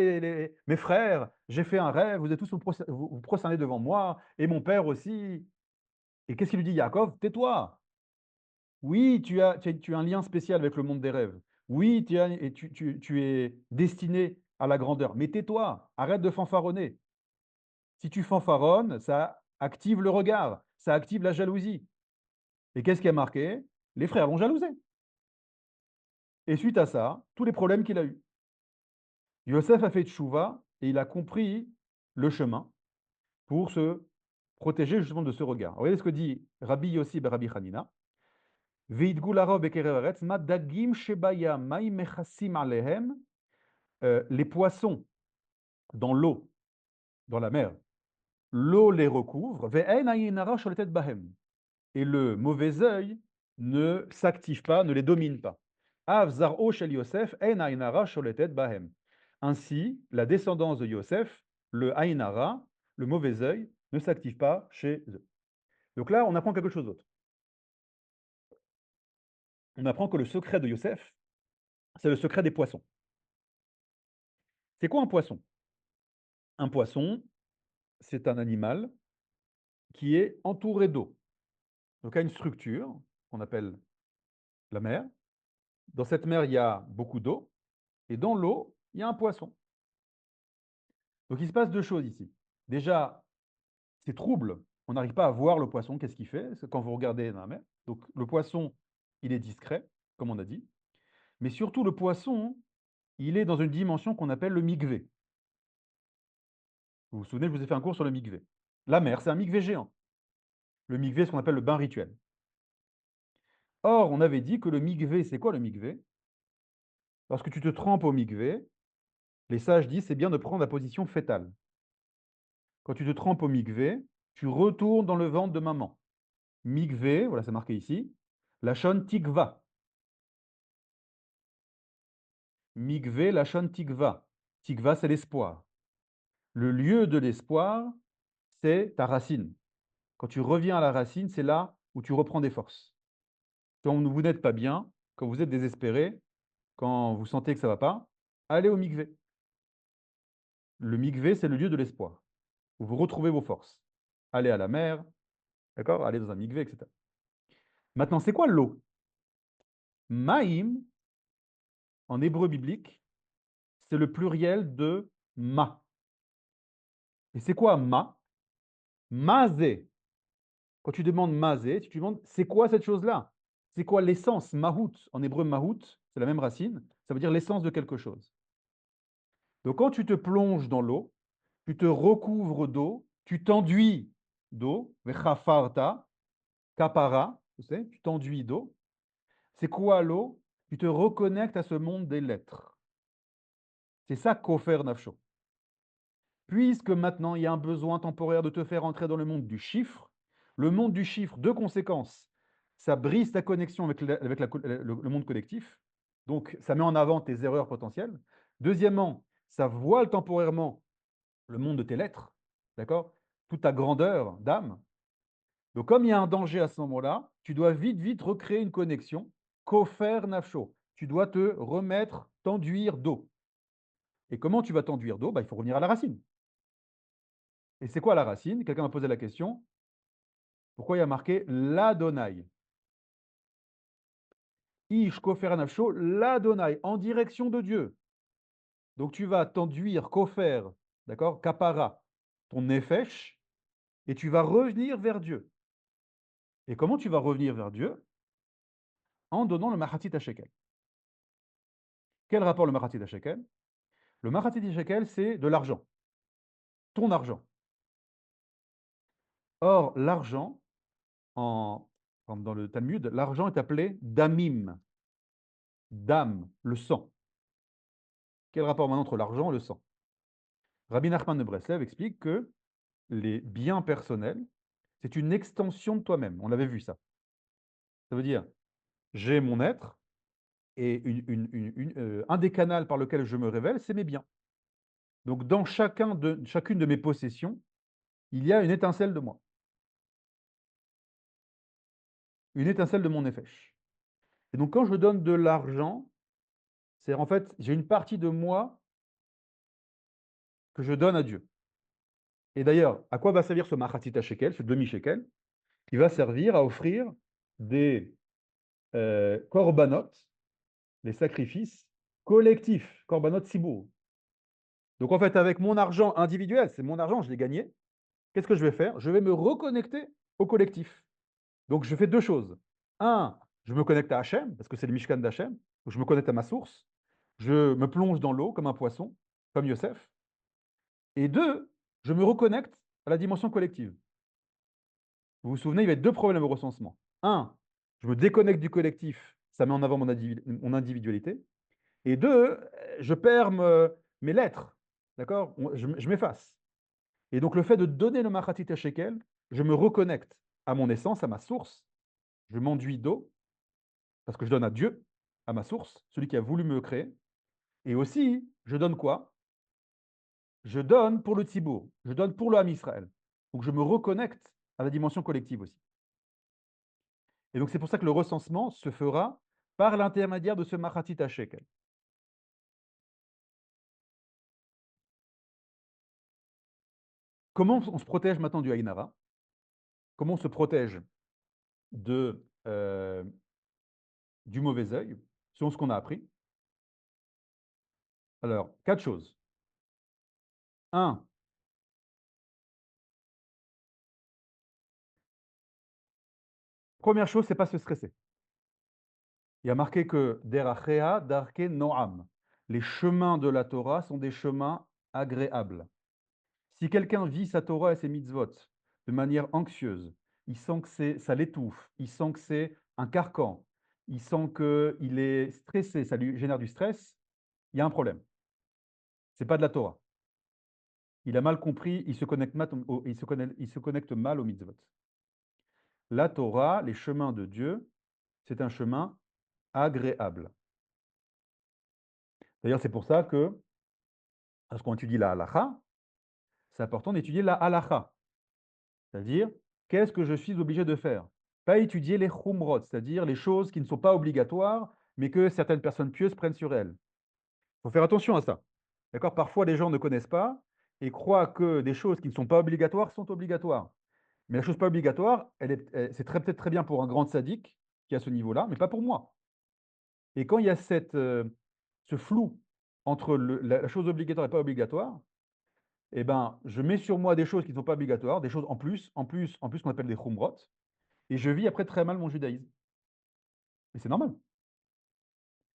mes frères, j'ai fait un rêve, vous êtes tous vous prosternez devant moi, et mon père aussi. Et qu'est-ce qu'il lui dit, Yaakov? Tais-toi. Oui, tu as un lien spécial avec le monde des rêves. Oui, tu es destiné à la grandeur. Mais tais-toi, arrête de fanfaronner. Si tu fanfaronnes, ça active le regard, ça active la jalousie. Et qu'est-ce qui a marqué? Les frères l'ont jalousé. Et suite à ça, tous les problèmes qu'il a eus. Yosef a fait tchouva et il a compris le chemin pour se protéger justement de ce regard. Regardez ce que dit Rabbi Yossi ben Rabbi Hanina. Les poissons dans l'eau, dans la mer, l'eau les recouvre. Et le mauvais œil ne s'active pas, ne les domine pas. Ainsi, la descendance de Yosef, le Aïnara, le mauvais œil, ne s'active pas chez eux. Donc là, on apprend quelque chose d'autre. On apprend que le secret de Yosef, c'est le secret des poissons. C'est quoi un poisson? Un poisson, c'est un animal qui est entouré d'eau. Donc, il a une structure qu'on appelle la mer. Dans cette mer, il y a beaucoup d'eau. Et dans l'eau, il y a un poisson. Donc, il se passe deux choses ici. Déjà, c'est trouble. On n'arrive pas à voir le poisson, qu'est-ce qu'il fait quand vous regardez dans la mer. Donc, le poisson, il est discret, comme on a dit. Mais surtout, le poisson, il est dans une dimension qu'on appelle le mikvé. Vous vous souvenez, je vous ai fait un cours sur le mikvé. La mer, c'est un mikvé géant. Le mikvé, ce qu'on appelle le bain rituel. Or, on avait dit que le mikvé, c'est quoi le mikvé? Lorsque tu te trempes au mikvé, les sages disent c'est bien de prendre la position fétale. Quand tu te trempes au mikvé, tu retournes dans le ventre de maman. Mikvé, voilà, c'est marqué ici. Lachon tikva. Mikvé, lachon tikva. Tikva, c'est l'espoir. Le lieu de l'espoir, c'est ta racine. Quand tu reviens à la racine, c'est là où tu reprends des forces. Quand vous n'êtes pas bien, quand vous êtes désespéré, quand vous sentez que ça ne va pas, allez au mikvé. Le mikvé, c'est le lieu de l'espoir, où vous retrouvez vos forces. Allez à la mer, d'accord? Allez dans un mikvé, etc. Maintenant, c'est quoi l'eau? Maïm, en hébreu biblique, c'est le pluriel de ma. Et c'est quoi ma? Mazé. Quand tu demandes mazé, tu te demandes c'est quoi cette chose-là? C'est quoi l'essence? Mahout, en hébreu mahout, c'est la même racine, ça veut dire l'essence de quelque chose. Donc quand tu te plonges dans l'eau, tu te recouvres d'eau, tu t'enduis d'eau, vechafarta, kapara, tu sais, tu t'enduis d'eau. C'est quoi l'eau? Tu te reconnectes à ce monde des lettres. C'est ça Kofer Nafsho. Puisque maintenant il y a un besoin temporaire de te faire entrer dans le monde du chiffre, de conséquence, ça brise ta connexion avec le monde collectif, donc ça met en avant tes erreurs potentielles. Deuxièmement, ça voile temporairement le monde de tes lettres, d'accord? Toute ta grandeur d'âme. Donc comme il y a un danger à ce moment-là, tu dois vite, vite recréer une connexion, kofer nafsho. Tu dois te remettre, t'enduire d'eau. Et comment tu vas t'enduire d'eau? Il faut revenir à la racine. Et c'est quoi la racine? Quelqu'un m'a posé la question. Pourquoi il y a marqué l'Adonai? Ish kofer nafsho, l'Adonai, en direction de Dieu. Donc tu vas t'enduire, kofer, d'accord, kapara, ton nefesh, et tu vas revenir vers Dieu. Et comment tu vas revenir vers Dieu? En donnant le mahatit shekel. Quel rapport le mahatit shekel? Le mahatit shekel, c'est de l'argent, ton argent. Or, l'argent, dans le Talmud, l'argent est appelé damim, dam, le sang. Quel rapport maintenant entre l'argent et le sang? Rabbi Nachman de Breslev explique que les biens personnels, c'est une extension de toi-même. On avait vu ça. Ça veut dire, j'ai mon être et un des canaux par lequel je me révèle, c'est mes biens. Donc, dans chacune de mes possessions, il y a une étincelle de moi, une étincelle de mon nefesh. Et donc, quand je donne de l'argent, c'est en fait, j'ai une partie de moi que je donne à Dieu. Et d'ailleurs, à quoi va servir ce machatita shekel, ce demi-shekel? Il va servir à offrir des korbanot, les sacrifices collectifs, korbanot sibour. Donc en fait, avec mon argent individuel, c'est mon argent, je l'ai gagné, qu'est-ce que je vais faire? Je vais me reconnecter au collectif. Donc je fais deux choses. Un, je me connecte à Hachem, parce que c'est le Mishkan d'Hachem, donc je me connecte à ma source, je me plonge dans l'eau comme un poisson, comme Yosef. Et deux, je me reconnecte à la dimension collective. Vous vous souvenez, il y avait deux problèmes au recensement. Un, je me déconnecte du collectif, ça met en avant mon individualité. Et deux, je perds mes lettres. D'accord? Je m'efface. Et donc, le fait de donner le machatit à shekel, je me reconnecte à mon essence, à ma source. Je m'enduis d'eau, parce que je donne à Dieu, à ma source, celui qui a voulu me créer. Et aussi, je donne quoi? Je donne pour le Tzibour, je donne pour le Ham Israël. Donc, je me reconnecte à la dimension collective aussi. Et donc, c'est pour ça que le recensement se fera par l'intermédiaire de ce machatit à shekel. Comment on se protège maintenant du Haïnara? Comment on se protège du mauvais œil, selon ce qu'on a appris? Alors, quatre choses. Un, première chose, c'est pas se stresser. Il y a marqué que Derachea darke noam. Les chemins de la Torah sont des chemins agréables. Si quelqu'un vit sa Torah et ses mitzvot de manière anxieuse, il sent que ça l'étouffe, il sent que c'est un carcan, il sent qu'il est stressé, ça lui génère du stress, il y a un problème. Ce n'est pas de la Torah. Il a mal compris, il se connecte mal au mitzvot. La Torah, les chemins de Dieu, c'est un chemin agréable. D'ailleurs, c'est pour ça que, lorsqu'on étudie la halacha, c'est important d'étudier la halacha. C'est-à-dire, qu'est-ce que je suis obligé de faire? Pas étudier les chumrot, c'est-à-dire les choses qui ne sont pas obligatoires, mais que certaines personnes pieuses prennent sur elles. Il faut faire attention à ça. D'accord? Parfois, les gens ne connaissent pas et croient que des choses qui ne sont pas obligatoires sont obligatoires. Mais la chose pas obligatoire, c'est peut-être très bien pour un grand sadique qui est à ce niveau-là, mais pas pour moi. Et quand il y a ce flou entre la chose obligatoire et pas obligatoire, eh ben, je mets sur moi des choses qui ne sont pas obligatoires, des choses en plus qu'on appelle des chumrot, et je vis après très mal mon judaïsme. Et c'est normal.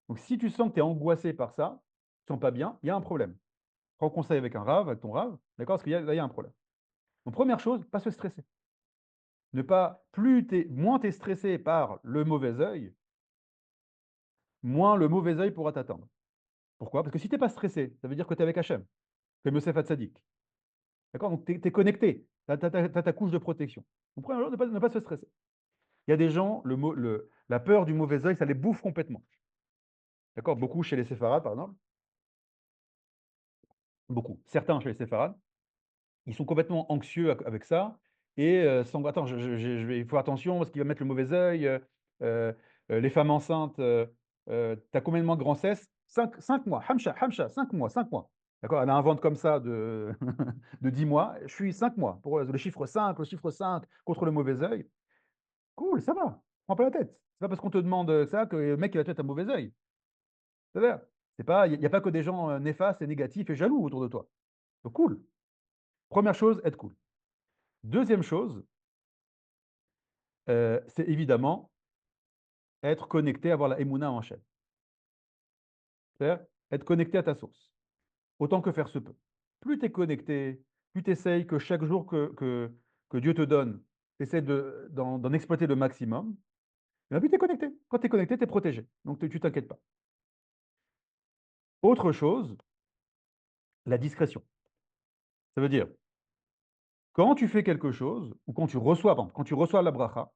Donc si tu sens que tu es angoissé par ça, tu ne sens pas bien, il y a un problème. Prends conseil avec un rave, avec ton rave, d'accord? Parce qu'il là, il y a un problème. Donc première chose, pas se stresser. Ne pas, moins tu es stressé par le mauvais œil, moins le mauvais œil pourra t'atteindre. Pourquoi? Parce que si tu n'es pas stressé, ça veut dire que tu es avec Hachem, comme Yosef Hatzadik. D'accord? Donc, tu es connecté. Tu as, ta couche de protection. Donc, premier jour, ne pas se stresser. Il y a des gens, la peur du mauvais œil, ça les bouffe complètement. D'accord? Beaucoup chez les séfarades, par exemple. Beaucoup. Certains chez les séfarades. Ils sont complètement anxieux avec ça. Et attends, il faut attention parce qu'il va mettre le mauvais œil. Euh, les femmes enceintes, tu as combien de mois de grossesse? 5 mois. Hamcha, Hamcha, 5 mois, 5 mois. D'accord? Elle a un ventre comme ça de, de 10 mois. Je suis 5 mois. Pour le chiffre 5 contre le mauvais œil. Cool, ça va. Prends pas la tête. C'est pas parce qu'on te demande ça que le mec il va te mettre un mauvais œil. Ça va. Il n'y a pas que des gens néfastes et négatifs et jaloux autour de toi. Donc cool. Première chose, être cool. Deuxième chose, c'est évidemment être connecté, avoir la Emouna en chaîne. C'est-à-dire être connecté à ta source, autant que faire se peut. Plus tu es connecté, plus tu essayes que chaque jour que Dieu te donne, tu essaies d'en exploiter le maximum, et bien plus tu es connecté. Quand tu es connecté, tu es protégé. Donc tu t'inquiètes pas. Autre chose, la discrétion. Ça veut dire, quand tu fais quelque chose, ou quand tu reçois, par exemple, quand tu reçois la bracha,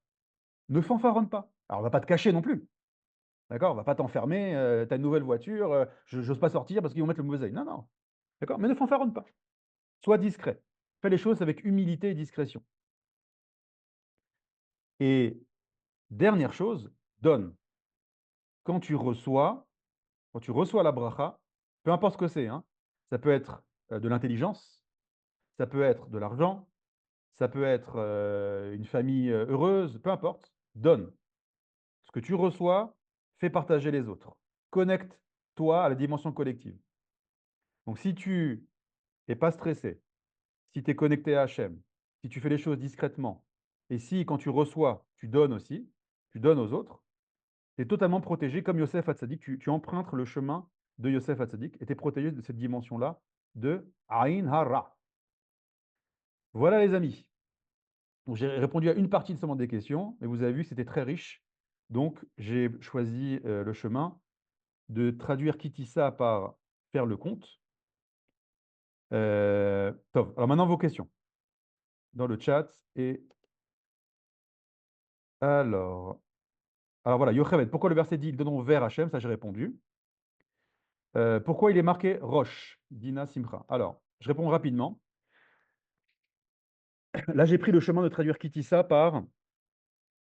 ne fanfaronne pas. Alors, on ne va pas te cacher non plus. D'accord? On ne va pas t'enfermer, tu as une nouvelle voiture, je n'ose pas sortir parce qu'ils vont mettre le mauvais œil. Non, non. D'accord? Mais ne fanfaronne pas. Sois discret. Fais les choses avec humilité et discrétion. Et dernière chose, donne. Quand tu reçois, quand tu reçois la bracha, peu importe ce que c'est, hein, ça peut être de l'intelligence, ça peut être de l'argent, ça peut être une famille heureuse, peu importe, donne. Ce que tu reçois, fais partager les autres. Connecte-toi à la dimension collective. Donc si tu n'es pas stressé, si tu es connecté à Hachem, si tu fais les choses discrètement, et si quand tu reçois, tu donnes aussi, tu donnes aux autres, tu es totalement protégé comme Yosef Hatzadik, tu empruntes le chemin de Yosef Hatzadik et tu es protégé de cette dimension-là de Aïn Hara. Voilà les amis. Donc, j'ai répondu à une partie seulement des questions, mais vous avez vu que c'était très riche. Donc j'ai choisi le chemin de traduire Kitissa par faire le compte. Top. Alors maintenant vos questions dans le chat. Et alors, alors voilà, Yocheved, pourquoi le verset dit ils donneront vers Hachem? Ça j'ai répondu. Pourquoi il est marqué Roche? Dina Simcha. Alors, je réponds rapidement. Là, j'ai pris le chemin de traduire Kitissa par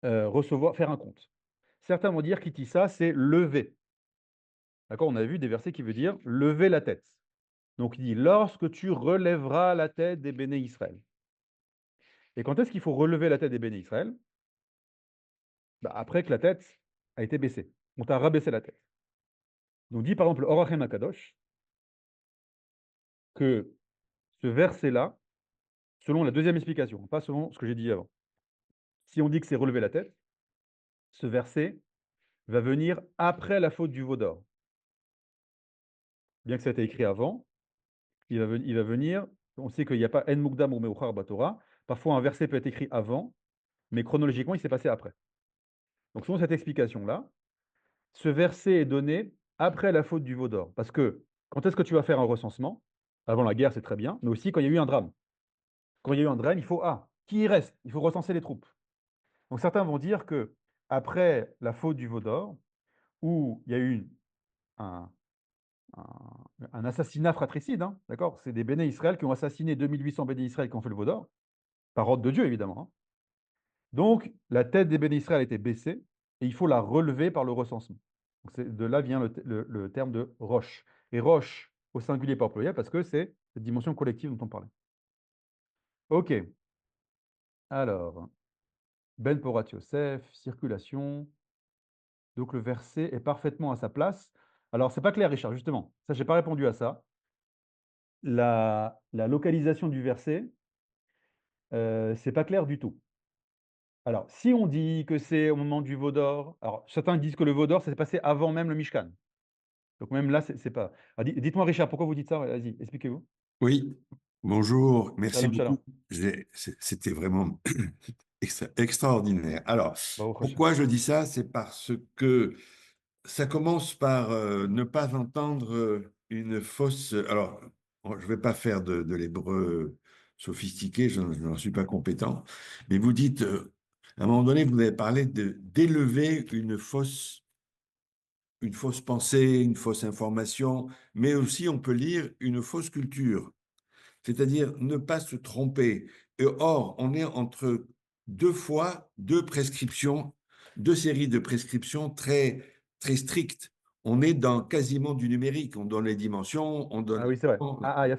recevoir, faire un compte. Certains vont dire Kitissa, c'est lever. D'accord? On a vu des versets qui veulent dire lever la tête. Donc il dit lorsque tu relèveras la tête des béné Israël. Et quand est-ce qu'il faut relever la tête des béné Israël? Bah, après que la tête a été baissée. On t'a rabaissé la tête. Donc dit par exemple Orachem Akadosh que ce verset-là, selon la deuxième explication, pas selon ce que j'ai dit avant, si on dit que c'est relever la tête, ce verset va venir après la faute du veau d'or. Bien que ça ait été écrit avant, il va venir, on sait qu'il n'y a pas En Mukdam ou Meuchar Batorah, parfois un verset peut être écrit avant, mais chronologiquement il s'est passé après. Donc selon cette explication-là, ce verset est donné après la faute du veau d'or. Parce que quand est-ce que tu vas faire un recensement? Avant la guerre, c'est très bien, mais aussi quand il y a eu un drame. Quand il y a eu un drame, il faut, qui y reste? Il faut recenser les troupes. Donc certains vont dire que après la faute du veau d'or, où il y a eu un, un assassinat fratricide, hein, d'accord? C'est des béné Israël qui ont assassiné 2800 béné Israël qui ont fait le veau d'or, par ordre de Dieu évidemment, hein. Donc la tête des béné Israël a été baissée et il faut la relever par le recensement. Donc, de là vient le terme de roche. Et roche au singulier par pluriel parce que c'est cette dimension collective dont on parlait. Ok, alors, Ben Porat Yosef, circulation. Donc le verset est parfaitement à sa place. Alors, c'est pas clair, Richard, justement. Ça, je n'ai pas répondu à ça. La localisation du verset, c'est pas clair du tout. Alors, si on dit que c'est au moment du veau d'or, alors certains disent que le veau d'or, ça s'est passé avant même le Mishkan. Donc même là, c'est pas. Alors, dites-moi, Richard, pourquoi vous dites ça? Vas-y, expliquez-vous. Oui, bonjour, merci Shalom, beaucoup. shalom. C'était vraiment extraordinaire. Alors, Baruch Hashem. pourquoi je dis ça? C'est parce que ça commence par ne pas entendre une fausse. Alors, je ne vais pas faire de l'hébreu sophistiqué, je n'en suis pas compétent, mais vous dites, à un moment donné, vous avez parlé d'élever une fausse pensée, une fausse information, mais aussi on peut lire une fausse culture, c'est-à-dire ne pas se tromper. Et or, on est entre deux prescriptions, deux séries de prescriptions très, très strictes. On est dans quasiment du numérique, on donne les dimensions, on donne Ah oui, c'est vrai. Il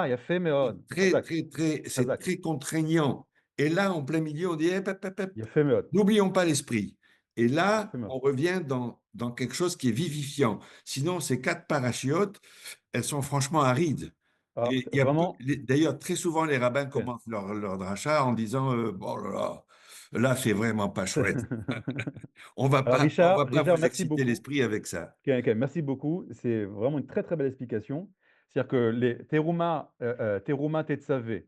y a fait, mais très, Hazak, très, très, c'est Hazak. très contraignant. Et là, en plein milieu, on dit, Il y a fait, mais n'oublions pas l'esprit. Et Il y a là, fait, mais on revient dans quelque chose qui est vivifiant. Sinon, ces quatre parachiotes, elles sont franchement arides. Alors, Et il y a vraiment, d'ailleurs, très souvent, les rabbins Ken. commencent leur dracha en disant bon là, c'est vraiment pas chouette. Alors, On va pas Richard, vous merci exciter beaucoup. l'esprit avec ça. Ok, merci beaucoup. C'est vraiment une très très belle explication. C'est-à-dire que les Teruma Tetsavé,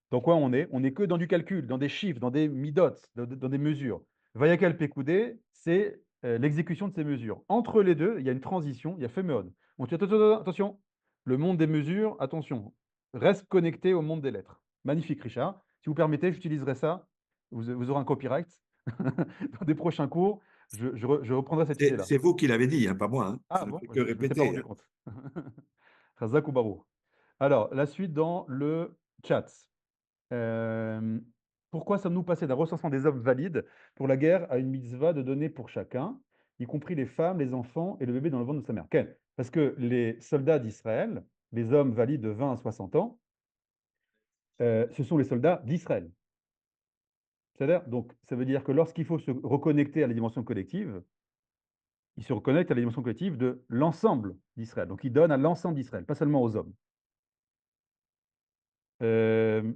dans quoi on est? On n'est que dans du calcul, dans des chiffres, dans des midot, dans des mesures. Vayakel Pekoudé, c'est l'exécution de ces mesures. Entre les deux, il y a une transition, il y a Féméon. On dit attention, le monde des mesures, attention, reste connecté au monde des lettres. Magnifique, Richard. Si vous permettez, j'utiliserai ça. Vous aurez un copyright dans des prochains cours. Je reprendrai cette idée-là. C'est vous qui l'avez dit, hein, pas moi, hein. Ah Je ne bon, fais que je ne m'étais pas répéter, rendu hein. compte. Razak ou Barou. Alors, la suite dans le chat. Euh, Pourquoi sommes-nous passés d'un recensement des hommes valides pour la guerre à une mitzvah de donner pour chacun, y compris les femmes, les enfants et le bébé dans le ventre de sa mère? Quel? Parce que les soldats d'Israël, les hommes valides de 20 à 60 ans, ce sont les soldats d'Israël. C'est-à-dire, donc, ça veut dire que lorsqu'il faut se reconnecter à la dimension collective, il se reconnecte à la dimension collective de l'ensemble d'Israël. Donc, il donne à l'ensemble d'Israël, pas seulement aux hommes. Euh,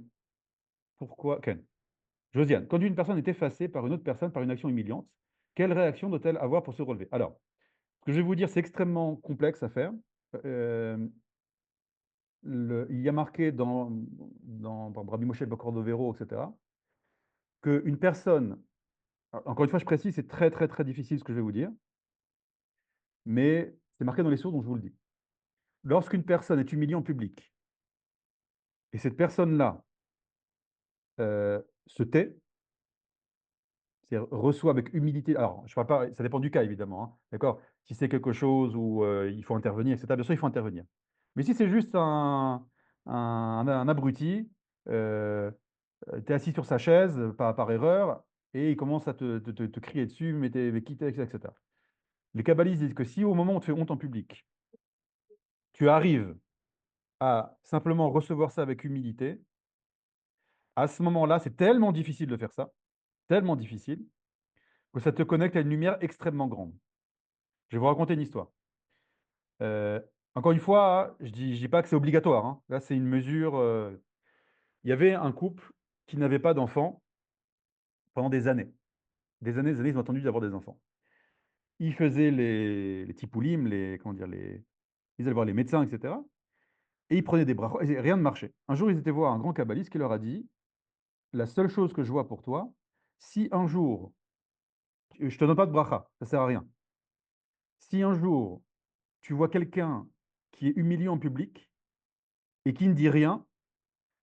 Pourquoi? Ken. Josiane, quand une personne est effacée par une autre personne par une action humiliante, quelle réaction doit-elle avoir pour se relever? Alors, ce que je vais vous dire, c'est extrêmement complexe à faire. Euh, il y a marqué par Rabbi Moshe Bacordovero, etc., qu'une personne, encore une fois, je précise, c'est très, très, très difficile ce que je vais vous dire, mais c'est marqué dans les sources, donc je vous le dis. Lorsqu'une personne est humiliée en public, et cette personne-là se tait, c'est-à-dire reçoit avec humilité. Alors, je parle pas, ça dépend du cas évidemment, hein, d'accord? Si c'est quelque chose où il faut intervenir, etc., bien sûr, il faut intervenir. Mais si c'est juste un abruti, tu es assis sur sa chaise par erreur et il commence à te crier dessus, mais quitter, etc. Les kabbalistes disent que si au moment où on te fait honte en public, tu arrives à simplement recevoir ça avec humilité, à ce moment-là, c'est tellement difficile de faire ça, tellement difficile, que ça te connecte à une lumière extrêmement grande. Je vais vous raconter une histoire. Euh, Encore une fois, je dis pas que c'est obligatoire, hein. Là, c'est une mesure. Il y avait un couple qui n'avait pas d'enfants pendant des années. Des années, ils ont attendu d'avoir des enfants. Ils faisaient les tipoulim, comment dire, ils allaient voir les médecins, etc. Et ils prenaient des bras, et rien ne marchait. Un jour, ils étaient voir un grand kabbaliste qui leur a dit, la seule chose que je vois pour toi, si un jour, je te donne pas de bracha, ça sert à rien. Si un jour, tu vois quelqu'un qui est humilié en public et qui ne dit rien,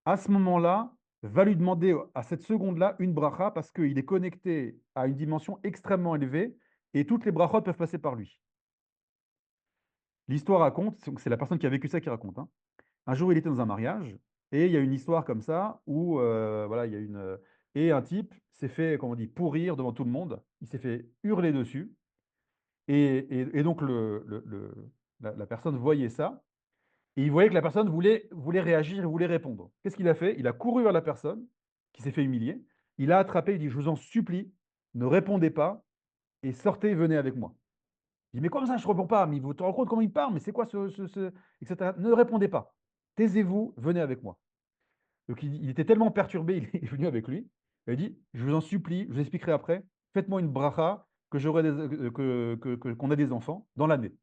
à ce moment-là, va lui demander à cette seconde-là une bracha parce qu'il est connecté à une dimension extrêmement élevée et toutes les brachot peuvent passer par lui. L'histoire raconte, donc c'est la personne qui a vécu ça qui raconte, hein. Un jour, il était dans un mariage et il y a une histoire comme ça où voilà, il y a et un type s'est fait, comment on dit, pourrir devant tout le monde. Il s'est fait hurler dessus et donc la personne voyait ça. Et il voyait que la personne voulait réagir, voulait répondre. Qu'est-ce qu'il a fait? Il a couru vers la personne qui s'est fait humilier. Il a attrapé, il dit, je vous en supplie, ne répondez pas et sortez, venez avec moi. Il dit, mais comme ça, je ne réponds pas. Mais vous te rendez compte comment il parle? Mais c'est quoi etc. Ne répondez pas. Taisez-vous, venez avec moi. Donc il était tellement perturbé, il est venu avec lui. Il a dit, je vous en supplie, je vous expliquerai après, faites-moi une bracha qu'on a des enfants dans l'année.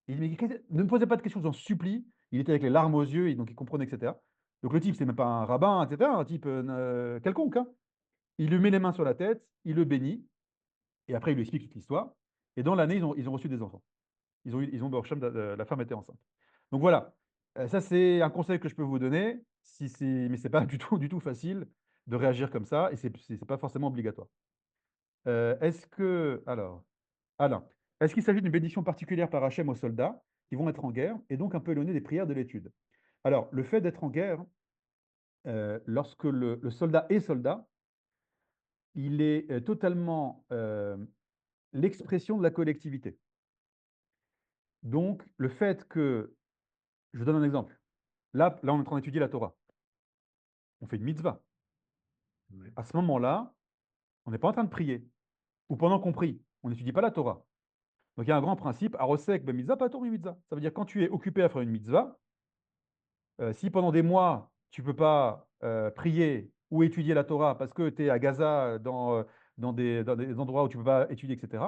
Il dit, mais ne me posez pas de questions, je vous en supplie. Il était avec les larmes aux yeux, et donc il comprenait, etc. Donc le type, c'est même pas un rabbin, etc., un type quelconque, hein. Il lui met les mains sur la tête, il le bénit, et après il lui explique toute l'histoire. Et dans l'année, ils ont reçu des enfants. Ils ont Bersham, la femme était enceinte. Donc voilà. Ça, c'est un conseil que je peux vous donner, mais ce n'est pas du tout facile de réagir comme ça, et ce n'est pas forcément obligatoire. Alors, Alain, est-ce qu'il s'agit d'une bénédiction particulière par Hachem aux soldats qui vont être en guerre et donc un peu éloignés des prières de l'étude? Alors, le fait d'être en guerre, lorsque le soldat est soldat, il est totalement l'expression de la collectivité. Donc, le fait que, je vous donne un exemple. Là, on est en train d'étudier la Torah. On fait une mitzvah. Ouais. À ce moment-là, on n'est pas en train de prier. Ou pendant qu'on prie, on n'étudie pas la Torah. Donc, il y a un grand principe, arosek ben mitzvah, pas Torah mitzvah. Ça veut dire quand tu es occupé à faire une mitzvah, si pendant des mois, tu ne peux pas prier ou étudier la Torah parce que tu es à Gaza dans des endroits où tu ne peux pas étudier, etc.,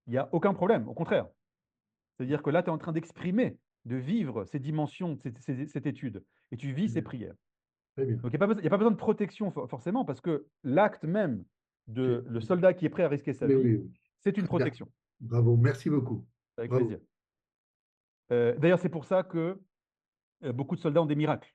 il n'y a aucun problème. Au contraire. C'est-à-dire que là, tu es en train d'exprimer, de vivre ces dimensions, cette étude, et tu vis Très ces bien. prières. Très bien. Donc, il n'y a pas besoin de protection forcément, parce que l'acte même de C'est- le soldat qui est prêt à risquer sa Oui, vie, oui, oui. c'est une Très bien. protection. Bravo. Merci beaucoup. Avec Bravo. plaisir. D'ailleurs, c'est pour ça que beaucoup de soldats ont des miracles.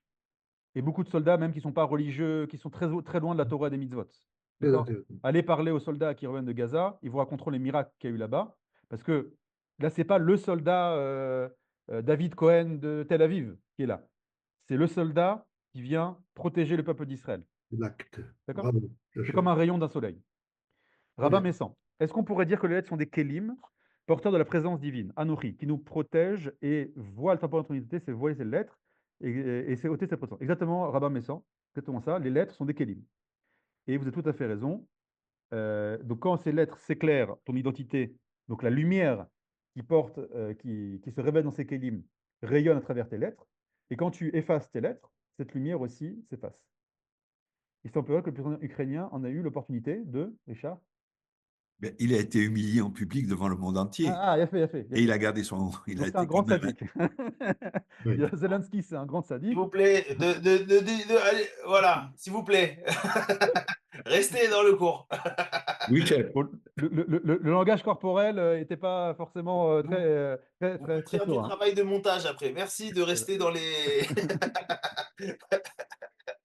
Et beaucoup de soldats, même qui ne sont pas religieux, qui sont très loin de la Torah et des mitzvot. Très D'accord? intéressant. Allez parler aux soldats qui reviennent de Gaza, ils vous raconteront les miracles qu'il y a eu là-bas. Parce que là, ce n'est pas le soldat David Cohen de Tel Aviv qui est là. C'est le soldat qui vient protéger le peuple d'Israël. L'acte. D'accord? Bravo. C'est comme un rayon d'un soleil. Très Rabbin bien. Messan, est-ce qu'on pourrait dire que les lettres sont des kélim, porteurs de la présence divine, Anochi, qui nous protègent et voient le temporel de notre unité, c'est voiler ces lettres et c'est ôter cette présence. Exactement, Rabbin Messan, exactement ça, les lettres sont des kélim. Et vous avez tout à fait raison. Donc quand ces lettres s'éclairent, ton identité, donc la lumière qui se révèle dans ces kélim rayonne à travers tes lettres, et quand tu effaces tes lettres, cette lumière aussi s'efface. Il semblerait que le président ukrainien en a eu l'opportunité de, Richard. Ben, il a été humilié en public devant le monde entier Ah, il a fait, il a fait, il a et il fait. a gardé son. Il a Donc c'est un été quand grand même. sadique. Oui. Zelensky, c'est un grand S'il sadique. vous plaît, allez, voilà, s'il vous plaît. Restez dans le cours. Oui, chef. Bon, le langage corporel n'était pas forcément Vous, vous pouvez très faire du serein. travail de montage après. Merci de rester dans les.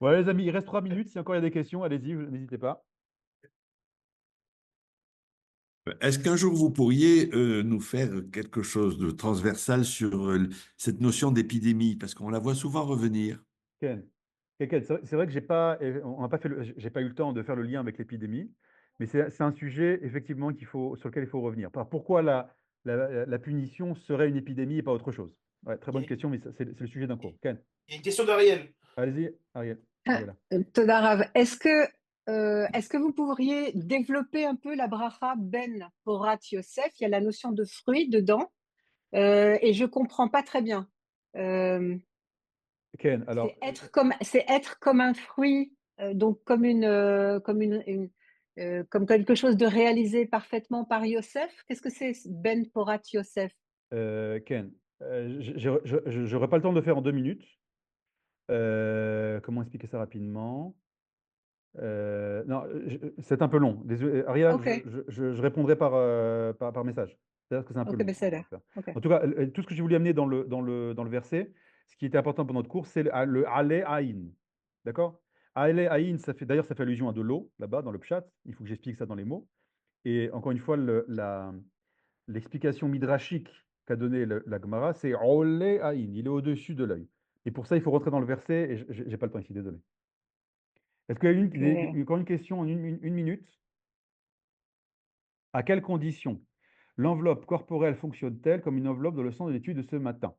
Voilà, les amis, il reste 3 minutes. Si encore il y a des questions, allez-y, n'hésitez pas. Est-ce qu'un jour vous pourriez nous faire quelque chose de transversal sur cette notion d'épidémie? Parce qu'on la voit souvent revenir. Ken. Ken, c'est vrai que on n'a pas fait j'ai pas eu le temps de faire le lien avec l'épidémie, mais c'est un sujet effectivement sur lequel il faut revenir. Pourquoi la punition serait une épidémie et pas autre chose? Ouais, très Il bonne question, mais c'est le sujet d'un cours. Ken, y a une question d'Ariel. allez-y, Ariel. Ah, Ariella. Toda Rav, est-ce que vous pourriez développer un peu la bracha Ben Porat Yosef? Il y a la notion de fruit dedans, et je comprends pas très bien. Euh, Ken, alors, c'est être comme un fruit, donc comme quelque chose de réalisé parfaitement par Yosef. Qu'est-ce que c'est Ben Porat Yosef? Ken, je n'aurai pas le temps de le faire en 2 minutes. Comment expliquer ça rapidement? Non, c'est un peu long. Désolé, Ariel, Ok, je répondrai par message. C'est-à-dire que c'est un peu ok, long. ben ça a l'air. Ok. En tout cas, tout ce que je voulais amener dans le verset, ce qui était important pour notre cours, c'est le Ale Aïn. D'accord? Ale Aïn, d'ailleurs, ça fait allusion à de l'eau, là-bas, dans le pshat. Il faut que j'explique ça dans les mots. Et encore une fois, l'explication midrashique qu'a donnée la Gemara, c'est Ole Aïn. Il est au-dessus de l'œil. Et pour ça, il faut rentrer dans le verset, et je n'ai pas le temps ici, désolé. Est-ce qu'il y a Ok. encore une question en une minute? À quelles conditions l'enveloppe corporelle fonctionne-t-elle comme une enveloppe dans le sens de l'étude de ce matin?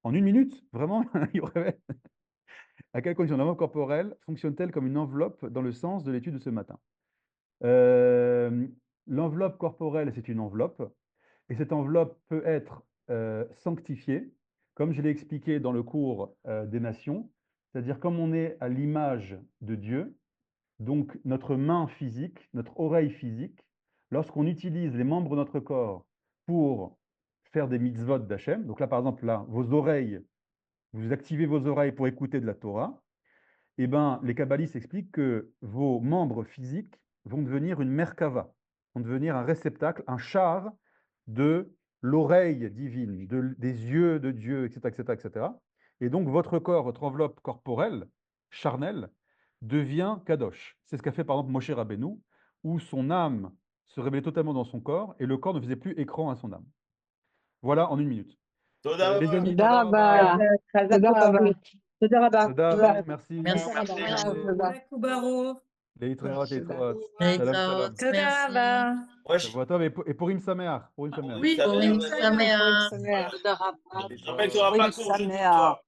En une minute? Vraiment? Il y aurait- À quelles conditions l'enveloppe corporelle fonctionne-t-elle comme une enveloppe dans le sens de l'étude de ce matin? Euh, L'enveloppe corporelle, c'est une enveloppe, et cette enveloppe peut être sanctifiée, comme je l'ai expliqué dans le cours des nations, c'est-à-dire comme on est à l'image de Dieu, donc notre main physique, notre oreille physique, lorsqu'on utilise les membres de notre corps pour faire des mitzvot d'Hachem, donc là par exemple, là, vos oreilles, vous activez vos oreilles pour écouter de la Torah, eh ben, les kabbalistes expliquent que vos membres physiques vont devenir une merkava, vont devenir un réceptacle, un char de l'oreille divine, des yeux de Dieu, etc., etc., etc. Et donc, votre corps, votre enveloppe corporelle, charnelle, devient kadosh. C'est ce qu'a fait par exemple Moshe Rabbeinu, où son âme se révélait totalement dans son corps et le corps ne faisait plus écran à son âme. Voilà en 1 minute. תודה Les רבה. amis, תודה רבה. תודה רבה. תודה רבה. Toda, תודה. merci. Merci. merci. תודה. ברוך. להתראות, להתראות. Thank Shalom, shalom. תודה רבה. Wesh, Et pour Im Sameach, pour Im Sameach. oui, Purim Sameach. Sameach. תודה רבה. Je rappelle qu'il n'y aura pas Purim de cours jeudi Sameach. soir.